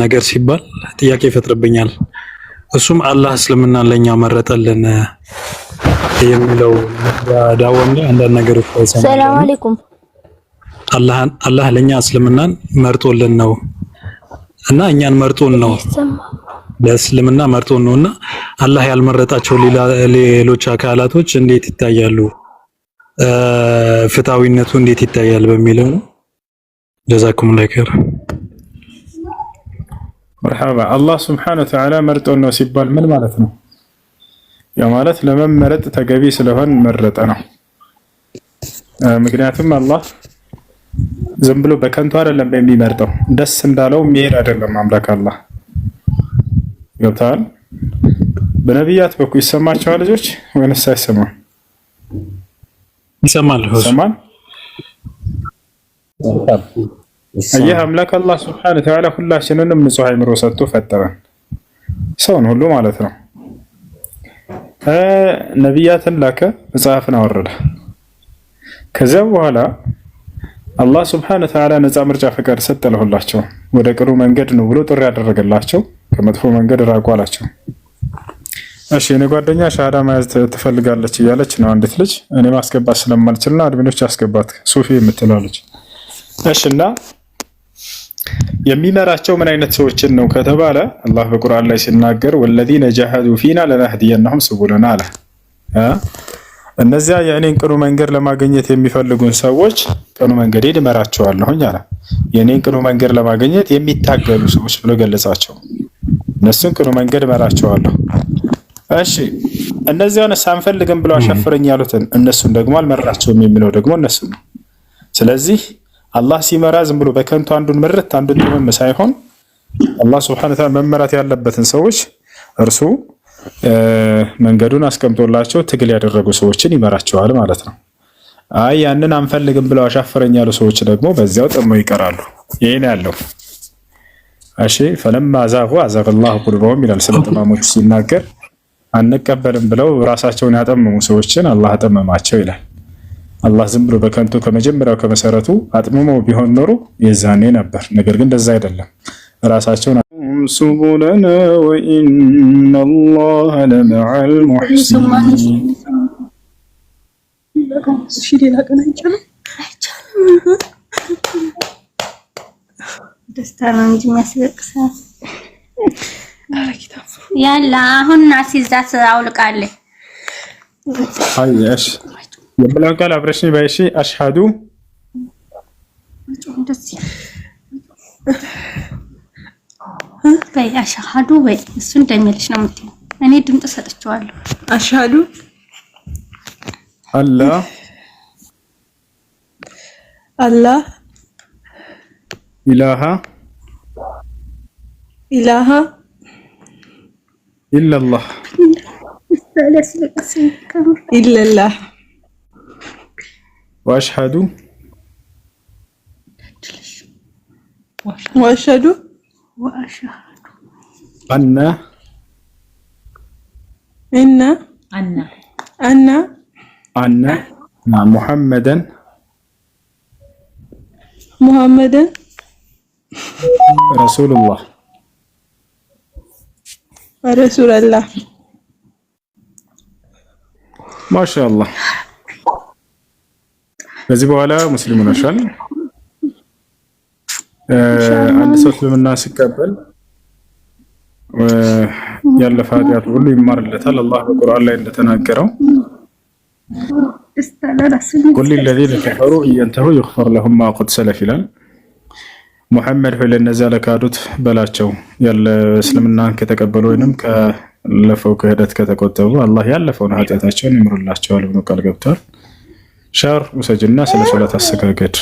ነገር ሲባል ጥያቄ ይፈጥርብኛል። እሱም አላህ እስልምና ለኛ መረጠልን የሚለው ዳዋም ላይ አንዳንድ ነገሮች ተሰማኝ። ሰላም አለይኩም። አላህ ለኛ እስልምናን መርጦልን ነው እና እኛን መርጦን ነው ለእስልምና መርጦን ነውና አላህ ያልመረጣቸው ሌሎች አካላቶች እንዴት ይታያሉ? ፍትሃዊነቱ እንዴት ይታያል በሚለው ነው። ጀዛኩም ላይከር መርሐባ። አላህ ሱብሓነሁ ወተዓላ መርጦን ነው ሲባል ምን ማለት ነው? ያ ማለት ለመመረጥ ተገቢ ስለሆን መረጠ ነው። ምክንያቱም አላህ ዝም ብሎ በከንቱ አይደለም የሚመርጠው፣ ደስ እንዳለው የሚሄድ አይደለም አምላክ አላህ። ገብተዋል? በነቢያት በኩል ይሰማቸዋል ልጆች ወይንስ አይሰማም? ይሰማል። ይህ አምላክ አላህ ሱብሓነሁ ወተዓላ ሁላችንንም ንጹህ አእምሮ ሰጥቶ ፈጠረን፣ ሰውን ሁሉ ማለት ነው። ነቢያትን ላከ፣ መጽሐፍን አወረደ። ከዚያ በኋላ አላህ ሱብሓነሁ ወተዓላ ነፃ ምርጫ ፈቃድ ሰጠ ለሁላቸው። ወደ ቅኑ መንገድ ነው ብሎ ጥሪ ያደረገላቸው፣ ከመጥፎ መንገድ ራቁ አላቸው። እሺ የኔ ጓደኛ ሻሃዳ መያዝ ትፈልጋለች እያለች ነው አንዲት ልጅ። እኔ ማስገባት ስለማልችልና አድሚኖች ያስገባት ሱፊ የምትላለች። እሺ እና የሚመራቸው ምን አይነት ሰዎችን ነው ከተባለ አላህ በቁርአን ላይ ሲናገር ወለዚነ ጃሃዱ ፊና ለነህዲየነሁም ሱቡለና አለ። እነዚያ የእኔን ቅኑ መንገድ ለማግኘት የሚፈልጉን ሰዎች ቅኑ መንገዴን እመራቸዋለሁኝ አለ። የእኔን ቅኑ መንገድ ለማግኘት የሚታገሉ ሰዎች ብሎ ገለጻቸው። እነሱን ቅኑ መንገድ እመራቸዋለሁ። እሺ እነዚያን ሳንፈልግም ብለው አሻፈረኝ ያሉትን እነሱን ደግሞ አልመራቸውም የሚለው ደግሞ እነሱ ነው። ስለዚህ አላህ ሲመራ ዝም ብሎ በከንቱ አንዱን ምርት አንዱን ጥምም ሳይሆን አላህ ሱብሓነሁ ወተዓላ መመራት ያለበትን ሰዎች እርሱ መንገዱን አስቀምጦላቸው ትግል ያደረጉ ሰዎችን ይመራቸዋል ማለት ነው። አይ ያንን አንፈልግም ብለው አሻፈረኝ ያሉ ሰዎች ደግሞ በዚያው ጠመው ይቀራሉ። ይሄን ያለው እሺ ፈለማ ዛጉ አዘገላሁ ቁልበሁም ይላል። ስለ ጠማሞች ሲናገር አንቀበልም ብለው ራሳቸውን ያጠመሙ ሰዎችን አላህ አጠመማቸው ይላል። አላህ ዝም ብሎ በከንቱ ከመጀመሪያው ከመሰረቱ አጥምሞ ቢሆን ኖሮ የዛኔ ነበር። ነገር ግን እንደዛ አይደለም። ራሳቸውን ሱቡለና ወኢነላህ ለመዐል ሙሕሲኒን ደስታ ነው እንጂ የሚያስለቅሰው ያላ አሁን አሲዛት አውልቃለች። አይሽ የብላን ቃል አብረሽኝ ባይሺ አሽሃዱ በይ አሽሃዱ ወይ እሱ እንደሚልሽ ነው የምትይው። እኔ ድምጽ ሰጥቼዋለሁ። አሽሃዱ አላህ አላህ ኢላሃ ኢላላህ ኢላላህ ወአሽሃዱ አነ ሙሐመደን ረሱሉላህ ማሻአላህ። ከዚህ በኋላ ሙስሊም ሆነሻል። አንድ ሰው እስልምና ሲቀበል ያለፈ ኃጢአት ሁሉ ይማርለታል። አላህ በቁርአን ላይ እንደተናገረው ቁል ለዚነ ከፈሩ ኢየንተሁ ይግፈር ለሁም ማ ቀድ ሰለፍ ይላል። ሙሐመድ ሆይ ለነዚያ ለካዱት በላቸው ያለ እስልምናን ከተቀበሉ ወይንም ካለፈው ክህደት ከተቆጠቡ አላህ ያለፈውን ኃጢአታቸውን ይምርላቸዋል ብሎ ቃል ገብቷል። ሻር ውሰጅና ስለ ሶላት አሰጋገድ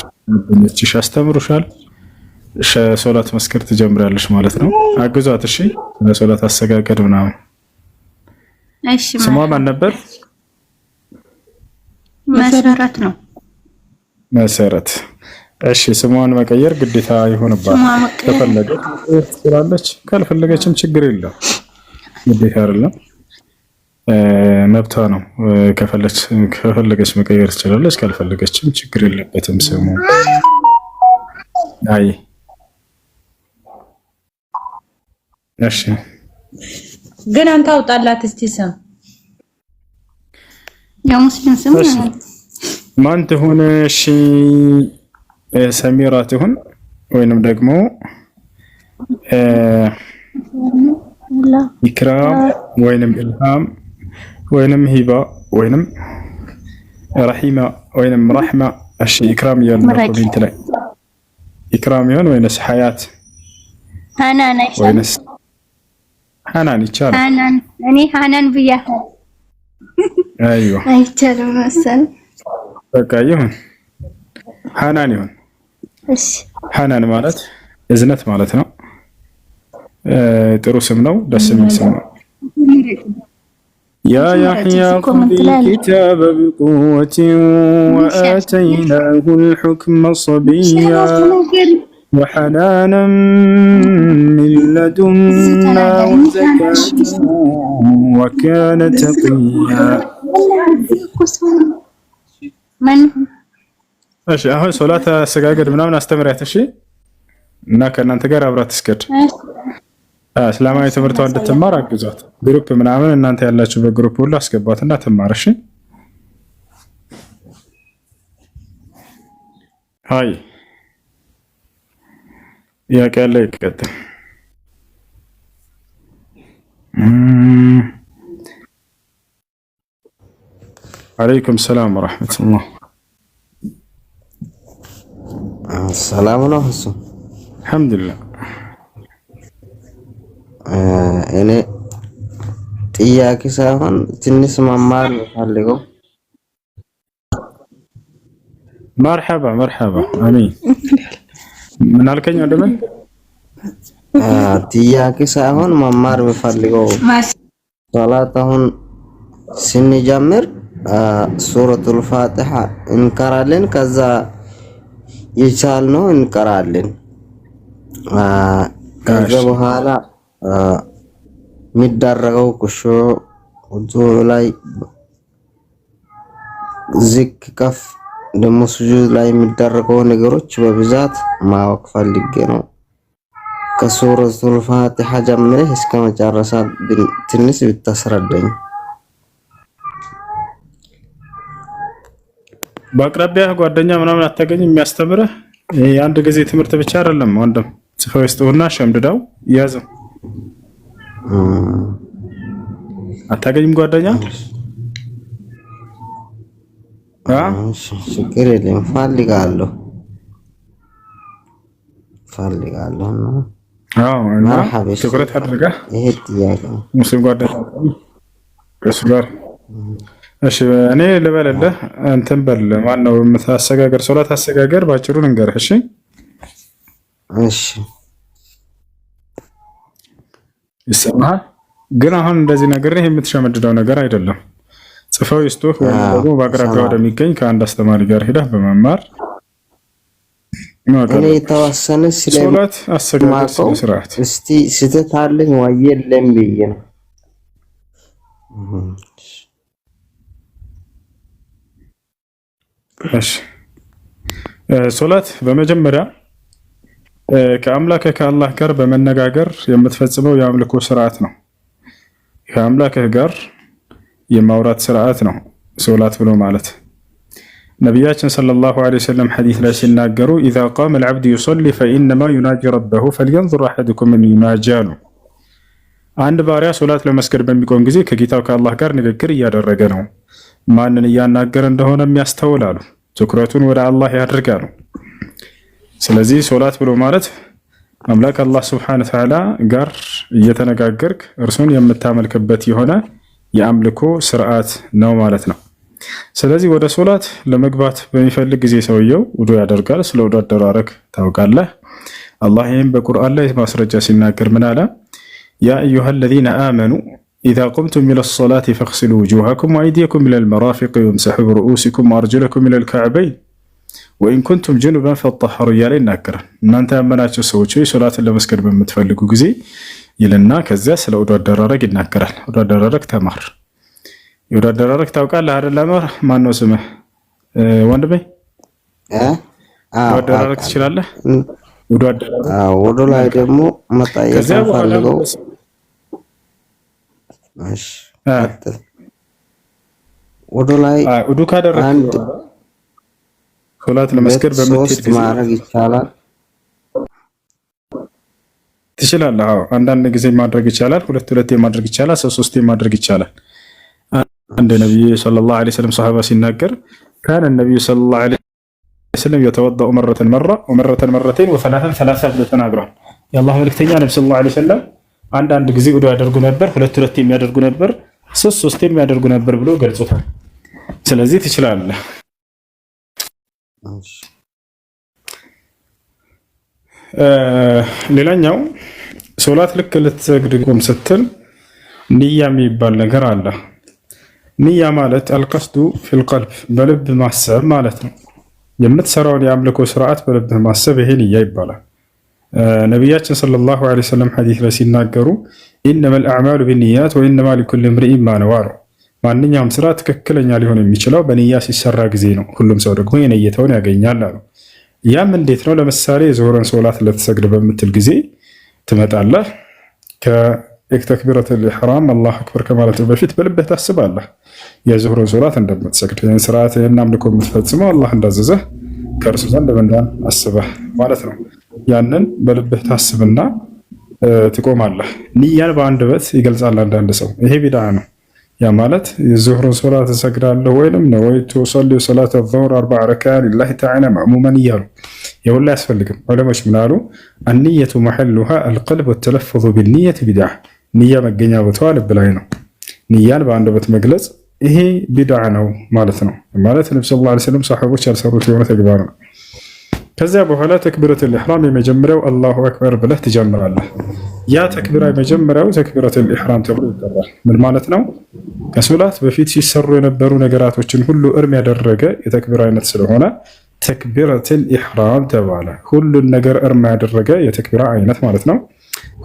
እቺሽ አስተምሩሻል። ሶላት መስከር ትጀምራለሽ ማለት ነው። አግዟት። እሺ ስለ ሶላት አሰጋገድ ምናምን። እሺ ስሟ ማን ነበር? መሰረት ነው። መሰረት። እሺ ስሟን መቀየር ግዴታ ይሆንባታል። ከፈለገች ትችላለች፣ ካልፈለገችም ችግር የለም። ግዴታ አይደለም፣ መብቷ ነው። ከፈለገች መቀየር ትችላለች፣ ካልፈለገችም ችግር የለበትም። ስሙ አይ እሺ ግን አንተ አውጣላት እስቲ ስም የሙስሊም ስም ማን ትሆን? እሺ ሰሚራ ትሆን ወይንም ደግሞ ኢክራም ወይንም ኢልሃም ወይንም ሂባ ወይንም ረሂማ ወይንም ረህማ። እሺ ኢክራም ያለው ኮሜንት ላይ ኢክራም ይሆን ወይንስ ሐያት? ሃናን ወይንስ ሃናን ይቻላል? ሃናን እኔ ሃናን ብያለሁ። አይዋ አይቻልም መሰል። በቃ ይሁን ሃናን ይሁን። እሺ ሃናን ማለት እዝነት ማለት ነው። ጥሩ ስም ነው፣ ደስ የሚል ስም ነው። ያ ያህያ ኹذ الكتاب بقوة وآتيناه الحكم صبيا وحنانا من لدنا وزكاة وكان تقيا. من እሺ አሁን ሶላት አሰጋገድ ምናምን አስተምሪያት። እሺ እና ከእናንተ ጋር አብራት ትስገድ። እስላማዊ ትምህርቷን እንድትማር አግዟት። ግሩፕ ምናምን እናንተ ያላችሁ በግሩፕ ሁሉ አስገባትና ትማር። እሺ ሃይ ጥያቄ ያለ ይቀጥል። አለይኩም ሰላም ወራህመቱላህ። ሰላም ነው እሱ አልሐምዱሊላህ። ጥያቄ ሳይሆን ትንሽ መማር ፈልገው። መርሐባ መርሐባ አሚን። ምን አልከኝ ወንድሜ? ጥያቄ ሳይሆን መማር ፈልገው። ሶላት አሁን ስንጀምር ሱረቱል ፋቲሃ እንቀራለን። ከዛ የቻልነው እንቀራለን። ከዛ በኋላ የሚደረገው ኩሹ ውዱእ ላይ ዝቅ ከፍ ደግሞ ሱጁድ ላይ የሚደረገው ነገሮች በብዛት ማወቅ ፈልጌ ነው። ከሱረቱል ፋቲሃ ጀምረህ እስከ መጨረሻ ትንሽ ብታስረዳኝ። በአቅራቢያ ጓደኛ ምናምን አታገኝም የሚያስተምርህ? የአንድ ጊዜ ትምህርት ብቻ አይደለም ወንድም፣ ጽፈው ይስጡና ሸምድዳው ያዘው። አታገኝም ጓደኛ? ችግር የለም ፈልጋለሁ። ትኩረት አድርገህ ይሄ ጥያቄ ሙስሊም ጓደኛ ከእሱ ጋር እሺ። እኔ ልበልልህ እንትን በል ማነው የምታሰጋገር ሶላት አሰጋገር ባጭሩ ንገርህ። እሺ እሺ ይሰማሃል። ግን አሁን እንደዚህ ነገር የምትሸመድደው ነገር አይደለም። ጽፈው ይስጡህ ወይም ደግሞ በአቅራቢያ ወደሚገኝ ከአንድ አስተማሪ ጋር ሄደህ በመማር እኔ የተወሰነ ሶላት አሰጋገር ስነ ስርዓት እስቲ ስህተት አለኝ ወይ የለም ብዬ ነው። እሺ ሶላት በመጀመሪያ ከአምላክህ ከአላህ ጋር በመነጋገር የምትፈጽመው የአምልኮ ስርዓት ነው። ከአምላክህ ጋር የማውራት ስርዓት ነው ሶላት ብሎ ማለት። ነቢያችን ሰለላሁ ዐለይሂ ወሰለም ሐዲስ ላይ ሲናገሩ ኢዛ ቃመ አልዐብዱ ዩሰሊ ፈኢነማ ዩናጂ ረበሁ ፈልየንዙር አሐዱኩም መን ዩናጂ አሉ። አንድ ባሪያ ሶላት ለመስገድ በሚቆም ጊዜ ከጌታው ከአላህ ጋር ንግግር እያደረገ ነው። ማንን እያናገረ እንደሆነ የሚያስተውል አሉ። ትኩረቱን ወደ አላህ ያድርጋሉ። ስለዚህ ሶላት ብሎ ማለት አምላክ አላህ ሱብሓነሁ ወተዓላ ጋር እየተነጋገርክ እርሱን የምታመልክበት የሆነ የአምልኮ ስርዓት ነው ማለት ነው። ስለዚህ ወደ ሶላት ለመግባት በሚፈልግ ጊዜ ሰውየው ውዱ ያደርጋል። ስለ ውዱ አደራረግ ታውቃለህ። አላህ ይህም በቁርአን ላይ ማስረጃ ሲናገር ምን አለ? ያ አዩሃ አለዚነ አመኑ ኢዛ ቁምቱም ኢለ ሶላቲ ፈግሲሉ ውጁሃኩም ወአይዲየኩም ኢለል መራፊቅ ወምሰሑ ብሩኡሲኩም ወአርጁለኩም ኢለል ከዕበይን ወኢን ኩንቱም ጅኑበን ፈጠሀሩ እያለ ይናገራል። እናንተ ያመናቸው ሰዎች ሆይ ሶላትን ለመስገድ በምትፈልጉ ጊዜ ይልና ከዚያ ስለ ውዱ አደራረግ ይናገራል። ውዱ አደራረግ ተማር። የውዱ አደራረግ ታውቃለህ አይደል? ማን ነው ስምህ ወንድሜ? ውዱ አደራረግ ትችላለህ? ውዱ አደራረግ ውዱ ላይ ደግሞ መጣየት ፈልገው እሺ ውዱ ላይ ውዱ ካደረግክ ሶላት ለመስገድ በምትሄድ ጊዜ ማድረግ ይቻላል። ትችላለህ? አዎ አንዳንድ ጊዜ ማድረግ ይቻላል። ሁለት ማድረግ ይቻላል። ሶስት ማድረግ ይቻላል። አንድ ነብዩ ሰለላሁ ዐለይሂ ወሰለም ሱሐባ ሲናገር ካነ ነብዩ ሰለላሁ ዐለይሂ ወሰለም የተወደኡ መረተን መረተን ወሰላተን ብሎ ተናግሯል። የአላህ መልእክተኛ ነብዩ ሰለላሁ ዐለይሂ ወሰለም አንዳንድ ጊዜ ውዱ ያደርጉ ነበር፣ ሁለት የሚያደርጉ ነበር፣ ሶስት የሚያደርጉ ነበር ብሎ ገልጾታል። ስለዚህ ትችላለህ። ሌላኛው ሶላት ልክ ልትሰግድ ቆም ስትል ንያ የሚባል ነገር አለ። ንያ ማለት አልቀስዱ ፊል ቀልብ በልብ ማሰብ ማለት ነው። የምትሰራውን የአምልኮ ስርዓት በልብ ማሰብ ይሄ ንያ ይባላል። ነቢያችን ሰለላሁ ዐለይሂ ወሰለም ሐዲስ ላይ ሲናገሩ ኢነመል አዕማሉ ቢንኒያት ወኢነማ ሊኩሊ እምሪኢን ማ ነዋ ነው። ማንኛውም ስራ ትክክለኛ ሊሆን የሚችለው በንያ ሲሰራ ጊዜ ነው። ሁሉም ሰው ደግሞ የነየተውን ያገኛል አሉ። ያም እንዴት ነው? ለምሳሌ የዙህርን ሶላት ልትሰግድ በምትል ጊዜ ትመጣለህ። ከተክቢረቱል ኢሕራም አላሁ አክበር ከማለት በፊት በልብህ ታስባለህ የዙህርን ሶላት እንደምትሰግድ። ይህን ስርዓት ይህን አምልኮ የምትፈጽመው አላህ እንዳዘዘህ ከእርሱ ዘንድ ምንዳን አስበህ ማለት ነው። ያንን በልብህ ታስብና ትቆማለህ። ንያን በአንደበት ይገልጻል አንዳንድ ሰው። ይሄ ቢድዓ ነው። ያ ማለት የዙህርን ሶላት እሰግዳለሁ ወይንም ነወይቱ ሶሊ ሶላት ዙህር 4 ረካዓ ሊላሂ ተዓላ መዕሙመን እያሉ የሁላ አያስፈልግም። ዑለሞች ምን አሉ? አንየቱ መሐሉሃ አልቀልብ ወተለፈዙ ቢንኒየት ቢድዓ። ንያ መገኛ ቦታዋ ልብ ላይ ነው። ንያን በአንደበት መግለጽ ይሄ ቢድዓ ነው ማለት ነው። ማለት ነብዩ ሰለላሁ ዐለይሂ ወሰለም ሰሃቦች ያልሰሩት የሆነ ተግባር ነው። ከዚያ በኋላ ተክቢረቱል ኢህራም የመጀመሪያው አላሁ አክበር ብለህ ትጀምራለህ። ያ ተክቢራ የመጀመሪያው ተክቢረቱል ኢህራም ተብሎ ይጠራል። ምን ማለት ነው? ከሶላት በፊት ሲሰሩ የነበሩ ነገራቶችን ሁሉ እርም ያደረገ የተክቢራ አይነት ስለሆነ ተክቢረቱል ኢህራም ተባለ። ሁሉን ነገር እርም ያደረገ የተክቢራ አይነት ማለት ነው።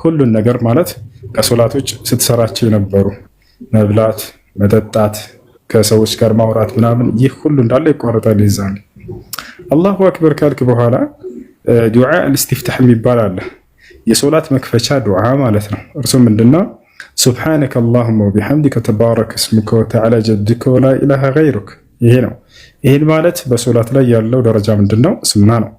ሁሉን ነገር ማለት ከሶላቶች ስትሰራቸው የነበሩ መብላት፣ መጠጣት፣ ከሰዎች ጋር ማውራት ምናምን ይህ ሁሉ እንዳለ ይቋረጣል። ይዛል አላሁ አክበር ካልክ በኋላ ዱዓ አልእስቲፍታህ የሚባል አለ። የሶላት መክፈቻ ዱዓ ማለት ነው። እርሱ ምንድነው? ሱብሃነከ አላሁመ ወቢሐምዲከ ተባረከ እስሙከ ወተዓላ ጀዱከ ወላ ኢላሃ ገይሩክ። ይሄ ነው። ይህን ማለት በሶላት ላይ ያለው ደረጃ ምንድነው? ሱና ነው።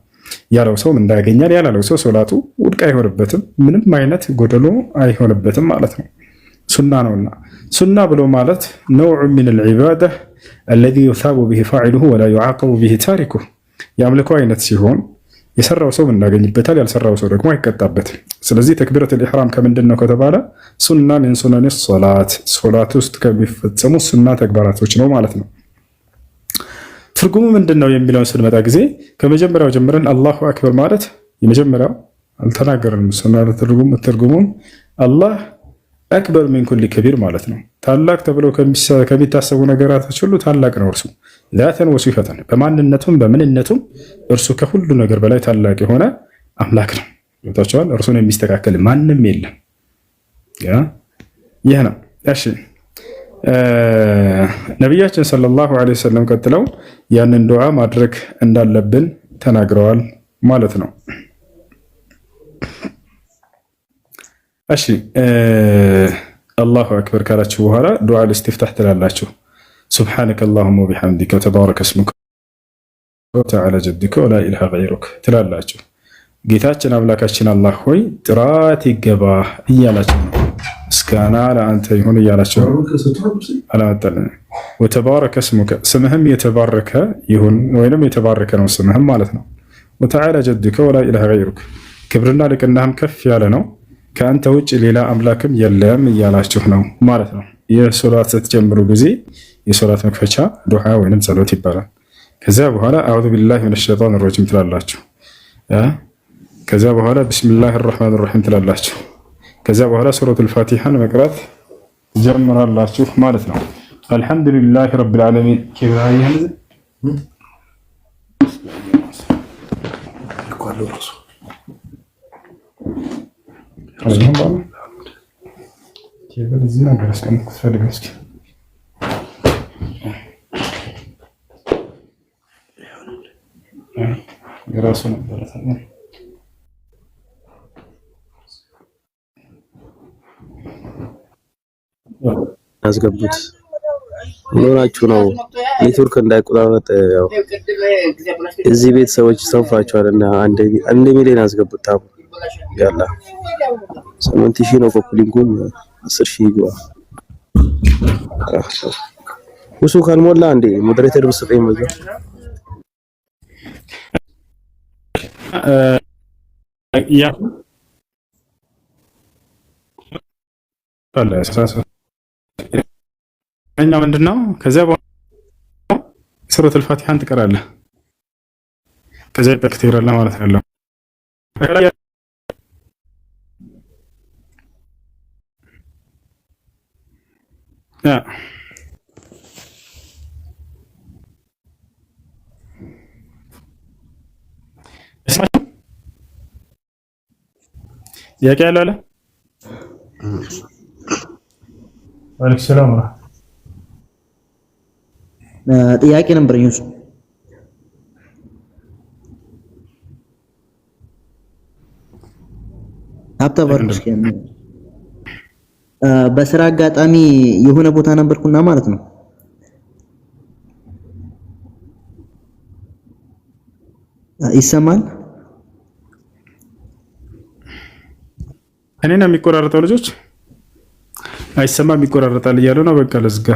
ያለው ሰው ምን ያገኛል? ያላለው ሰው ሶላቱ ውድቅ አይሆንበትም፣ ምንም አይነት ጎደሎ አይሆንበትም ማለት ነው። ሱና ነውና ሱና ብሎ ማለት ነውዕ ሚን አልዒባዳ አለዚ ዩሳቡ ቢሂ ፋዒሉሁ ወላ ዩዓቀቡ ቢሂ ታሪኩሁ የአምልኮ አይነት ሲሆን የሰራው ሰው እናገኝበታል፣ ያልሰራው ሰው ደግሞ አይቀጣበትም። ስለዚህ ተክቢረቱል ኢሕራም ከምንድን ነው ከተባለ ሱና ሚን ሱነኒ ሶላት ሶላት ውስጥ ከሚፈጸሙ ሱና ተግባራቶች ነው ማለት ነው። ትርጉሙ ምንድን ነው የሚለውን ስንመጣ ጊዜ ከመጀመሪያው ጀምረን አላሁ አክበር ማለት የመጀመሪያው አልተናገርንም። ሱና ትርጉሙም አላህ አክበር ሚን ኩሊ ከቢር ማለት ነው። ታላቅ ተብለው ከሚታሰቡ ነገራቶች ሁሉ ታላቅ ነው እርሱ ዛተን ወሲፈተን በማንነቱም በምንነቱም እርሱ ከሁሉ ነገር በላይ ታላቅ የሆነ አምላክ ነው። ገብታችኋል? እርሱን የሚስተካከል ማንም የለም። ይህ ነው። እሺ ነቢያችን ሰለላሁ ዐለይሂ ወሰለም ቀጥለው ያንን ዱዓ ማድረግ እንዳለብን ተናግረዋል ማለት ነው። እሺ አላሁ አክበር ካላችሁ በኋላ ዱዓ ልስቲፍታህ ትላላችሁ። ሱብሓነከ አላሁመ ወቢሐምዲከ ወተባረከ እስሙከ ወተዓላ ጀዱከ ወላ ኢላሃ ገይሩክ ትላላችሁ። ጌታችን አምላካችን አላህ ሆይ ጥራት ይገባ እያላችሁ ነው። ምስጋና ለአንተ ይሁን እያላችሁ ነው። አላመጣልን ወተባረከ እስሙከ ስምህም የተባረከ ይሁን ወይንም የተባረከ ነው ስምህም ማለት ነው። ወተዓላ ጀዱከ ወላ ኢላሃ ገይሩክ ክብርና ልቅናህም ከፍ ያለ ነው ከአንተ ውጭ ሌላ አምላክም የለም እያላችሁ ነው ማለት ነው። የሶላት ስትጀምሩ ጊዜ የሶላት መክፈቻ ዱዓ ወይንም ጸሎት ይባላል። ከዚያ በኋላ አዑዙ ቢላሂ ሚነ ሸይጣን ረጂም ትላላችሁ። ከዚያ በኋላ ቢስሚላሂ ረሕማን ረሒም ትላላችሁ። ከዚያ በኋላ ሱረቱል ፋቲሓን መቅራት ጀምራላችሁ ማለት ነው። አልሐምዱሊላሂ ረቢል ዓለሚን የራሱ ነበረ ያስገቡት ሆናችሁ ነው። ኔትወርክ እንዳይቆራረጥ ያው እዚህ ቤት ሰዎች ሰንፋቸዋልና አንድ ሚሊዮን ያስገቡት ታቡ ያላ 8000 ነው። ኮፕሊንጉም 10000 ይግባ። ውሱ ካልሞላ እንዴ ሞዴሬተር ብስጠኝ መዘ ያ እኛ ምንድነው ከዚያ በኋላ ሱረቱል ፋቲሓን ትቀራለህ። ከዚያ ትቀራለህ ማለት ነው። ያ ጥያቄ ያለው አለ? ወአለይኩም ሰላም ጥያቄ ነበረኝ። እሱ በስራ አጋጣሚ የሆነ ቦታ ነበርኩና ማለት ነው ይሰማል? እኔ ነው የሚቆራረጠው። ልጆች አይሰማም ይቆራረጣል እያሉ ነው። በቃ ለዝጋ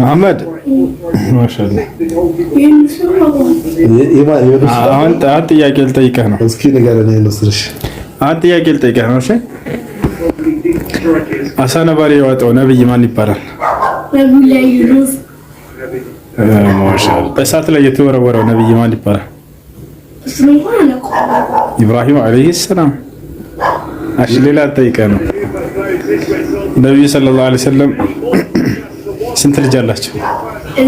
አህመድ ማሻአላህ አሁን ጥያቄ ልጠይቅህ ነው። እስኪ ንገረኝ ነው አንተ ጥያቄ ልጠይቅህ ነው። እሺ አሳ ነባሪ የዋጠው ነብይ ማን ይባላል? ነብይ ዩኑስ። ማሻአላህ በእሳት ላይ የተወረወረው ነብይ ማን ይባላል? ኢብራሂም አለይሂ ሰላም። እሺ ሌላ ልጠይቅህ ነው። ነብዩ ሰለላሁ ዐለይሂ ወሰለም ስንት ልጅ አላቸው?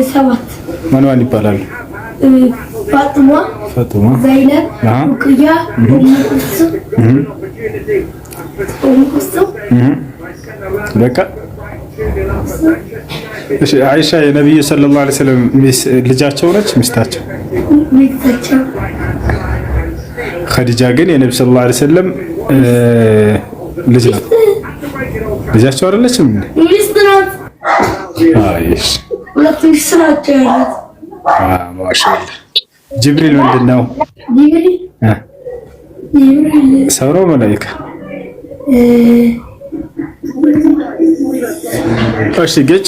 7። ማን ይባላሉ? ፋጡማ፣ ዘይነብ፣ ሩቅያ፣ በቃ እሺ። አይሻ የነብዩ ሰለላሁ ዐለይሂ ወሰለም ልጃቸው ነች? ሚስታቸው? ኸዲጃ ግን የነብዩ ሰለላሁ ዐለይሂ ወሰለም ልጅ ናት። ልጃቸው አይደለችም? ሚስት ናት። አይሽ ሁለቱም ስራቸው ያላት ማሻአላህ። ጅብሪል ምንድን ነው? ጅብሪል ሰው ነው መላእክት? እሺ ጌቹ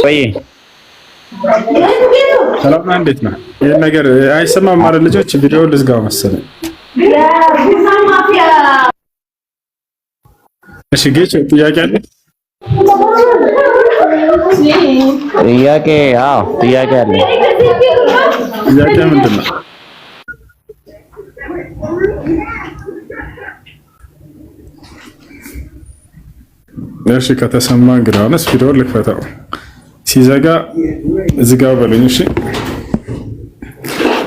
ወይ ሰላም ነው፣ እንዴት ነው? ይሄ ነገር አይሰማም ማለት ልጆች ቪዲዮ ልዝጋው መሰለኝ። እሺ ጌቹ ጥያቄ አለ? ጥያቄ አለ። ጥያቄ ምንድን ነው? እሺ ከተሰማ እንግዲህ አሁንስ ቪዲዮ ልክፈተው። ሲዘጋ ዝጋው በሉኝ።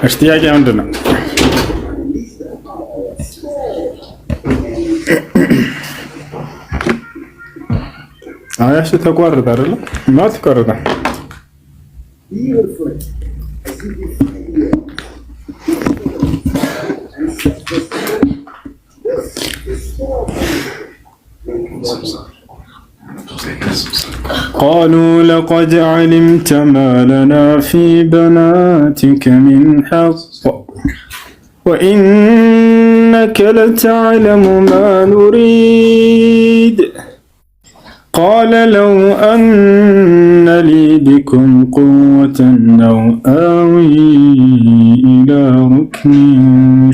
እሺ ጥያቄ ምንድን ነው? አያሽ ተቋረጠ አይደል? ማለት ተቋረጠ። قالوا لقد علمت ما لنا في بناتك من حق وإنك لتعلم ما نريد قال لو أن لي بكم قوة أو آوي إلى ركن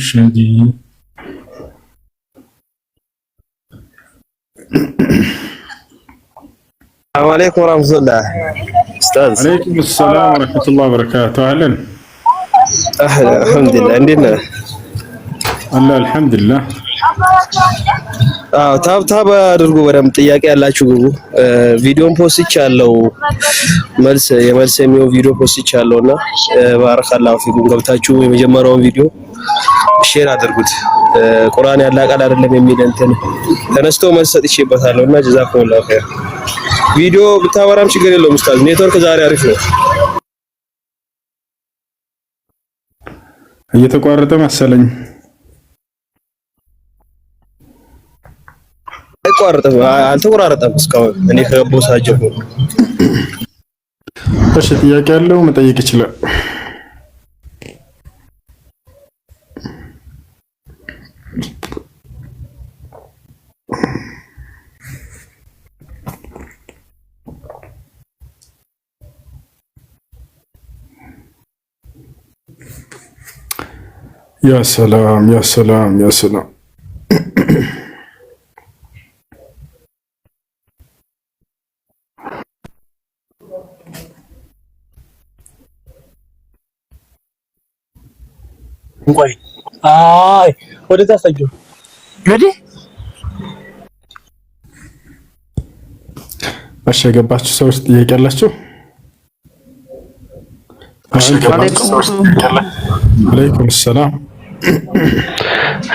شديد. السلام عليكم ورحمة الله أستاذ. عليكم السلام ورحمة الله وبركاته. أهلا. الحمد لله. عندنا الله الحمد لله. ታብ አድርጉ። በደምብ ጥያቄ ያላችሁ ግቡ። ቪዲዮን ፖስት ያለው የመልስ የሚሆን ቪዲዮ ፖስት ያለውና ባረካላሁ ፊኩም ገብታችሁ የመጀመሪያውን ቪዲዮ ሼር አድርጉት። ቁርአን ያለ ቃል አይደለም የሚል እንትን ተነስቶ መልስ ሰጥቼበታለሁና ጀዛኩሙላሁ ኸይር። ቪዲዮ ብታወራም ችግር የለውም ኡስታዝ። ኔትወርክ ዛሬ አሪፍ ነው። እየተቋረጠ መሰለኝ። አልተቆራረጠም እስካሁን እኔ ከገባሁ ሰዓት ጀምሮ። እሺ ጥያቄ ያለው መጠየቅ ይችላል። ያ ሰላም ያ ሰላም ያ ሰላም። ቆይ አይ ወደዛ ሰጆ ወደ እሺ የገባችሁ ሰዎች ጥያቄ አላችሁ? አለይኩም ሰላም።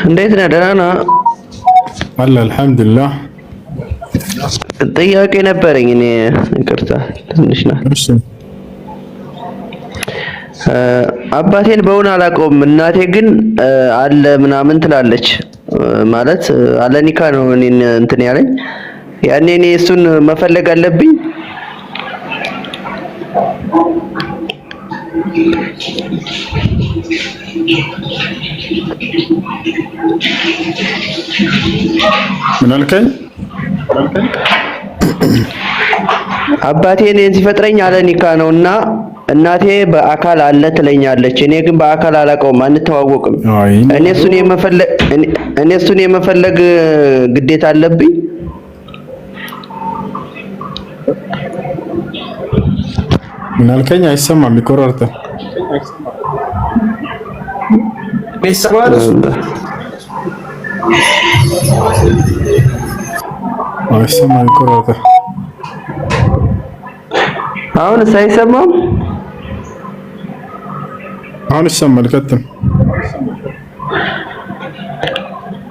እንዴት ነህ? ደህና ነህ? አለ አልሐምዱሊላህ። ጥያቄ ነበረኝ እኔ ይቅርታ ትንሽ ናት። እሺ አባቴን በእውን አላውቀውም። እናቴ ግን አለ ምናምን ትላለች። ማለት አለ ኒካ ነው እኔን እንትን ያለኝ። ያኔ እኔ እሱን መፈለግ አለብኝ? ምን አልከኝ? አባቴ እኔን ሲፈጥረኝ ያለ ኒካ ነውና እናቴ በአካል አለ ትለኛለች። እኔ ግን በአካል አላውቀውም፣ አንተዋወቅም። እኔ እሱን የመፈለግ ግዴታ አለብኝ? ምን አልከኝ? አይሰማም፣ ይቆራርጣል። አይሰማም፣ ይቆራርጣል። አሁንስ አይሰማም? አሁን ይሰማል። ቀጥል።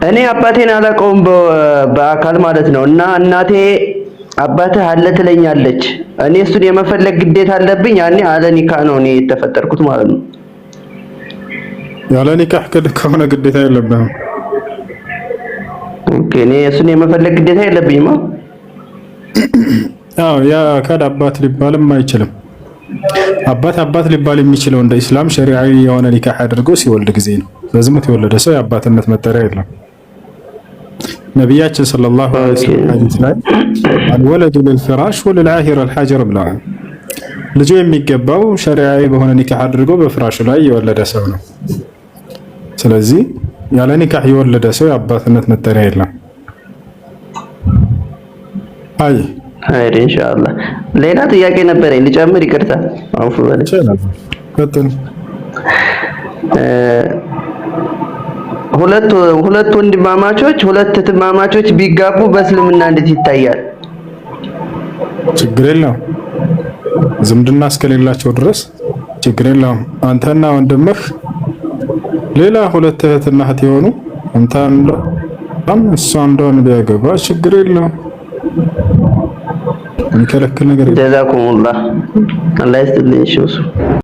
እኔ አባቴን አላውቀውም በአካል ማለት ነው እና እናቴ አባትህ አለ ትለኛለች። እኔ እሱን የመፈለግ ግዴታ አለብኝ። ያኔ አለ ኒካ ነው እኔ የተፈጠርኩት ማለት ነው። ያለ ኒካህ ከሆነ ግዴታ የለብህም። ኦኬ፣ እኔ እሱን የመፈለግ ግዴታ የለብኝማ። አዎ፣ ያ ካድ አባት ሊባልም አይችልም። አባት ሊባል የሚችለው እንደ ኢስላም ሸሪዓዊ የሆነ ኒካህ አድርጎ ሲወልድ ጊዜ ነው። በዝሙት የወለደ ሰው የአባትነት መጠሪያ የለም። ነቢያችን ሰለላሁ ዐለይሂ ወሰለም ላይ አልወለዱ ሊልፍራሽ ወሊልዓሂር አልሐጀር ብለዋል። ልጁ የሚገባው ሸሪዓዊ በሆነ ኒካህ አድርጎ በፍራሹ ላይ የወለደ ሰው ነው። ስለዚህ ያለ ኒካህ የወለደ ሰው የአባትነት መጠሪያ የለም። አይ አይደል? ኢንሻአላህ ሌላ ጥያቄ ነበረኝ ልጨምር፣ ይቅርታ አውፍ በለኝ። ቀጥል። ሁለት ወንድማማቾች ሁለት እህትማማቾች ቢጋቡ በእስልምና እንዴት ይታያል? ችግር የለውም። ዝምድና እስከሌላቸው ድረስ ችግር የለውም። አንተና ወንድምህ ሌላ ሁለት እህትና እህት የሆኑ አንተ እሷ አንዷን ቢያገባ ችግር የለውም። የሚከለክል ነገር የለም። ጀዛኩሙላህ አላህ ይስጥልኝ።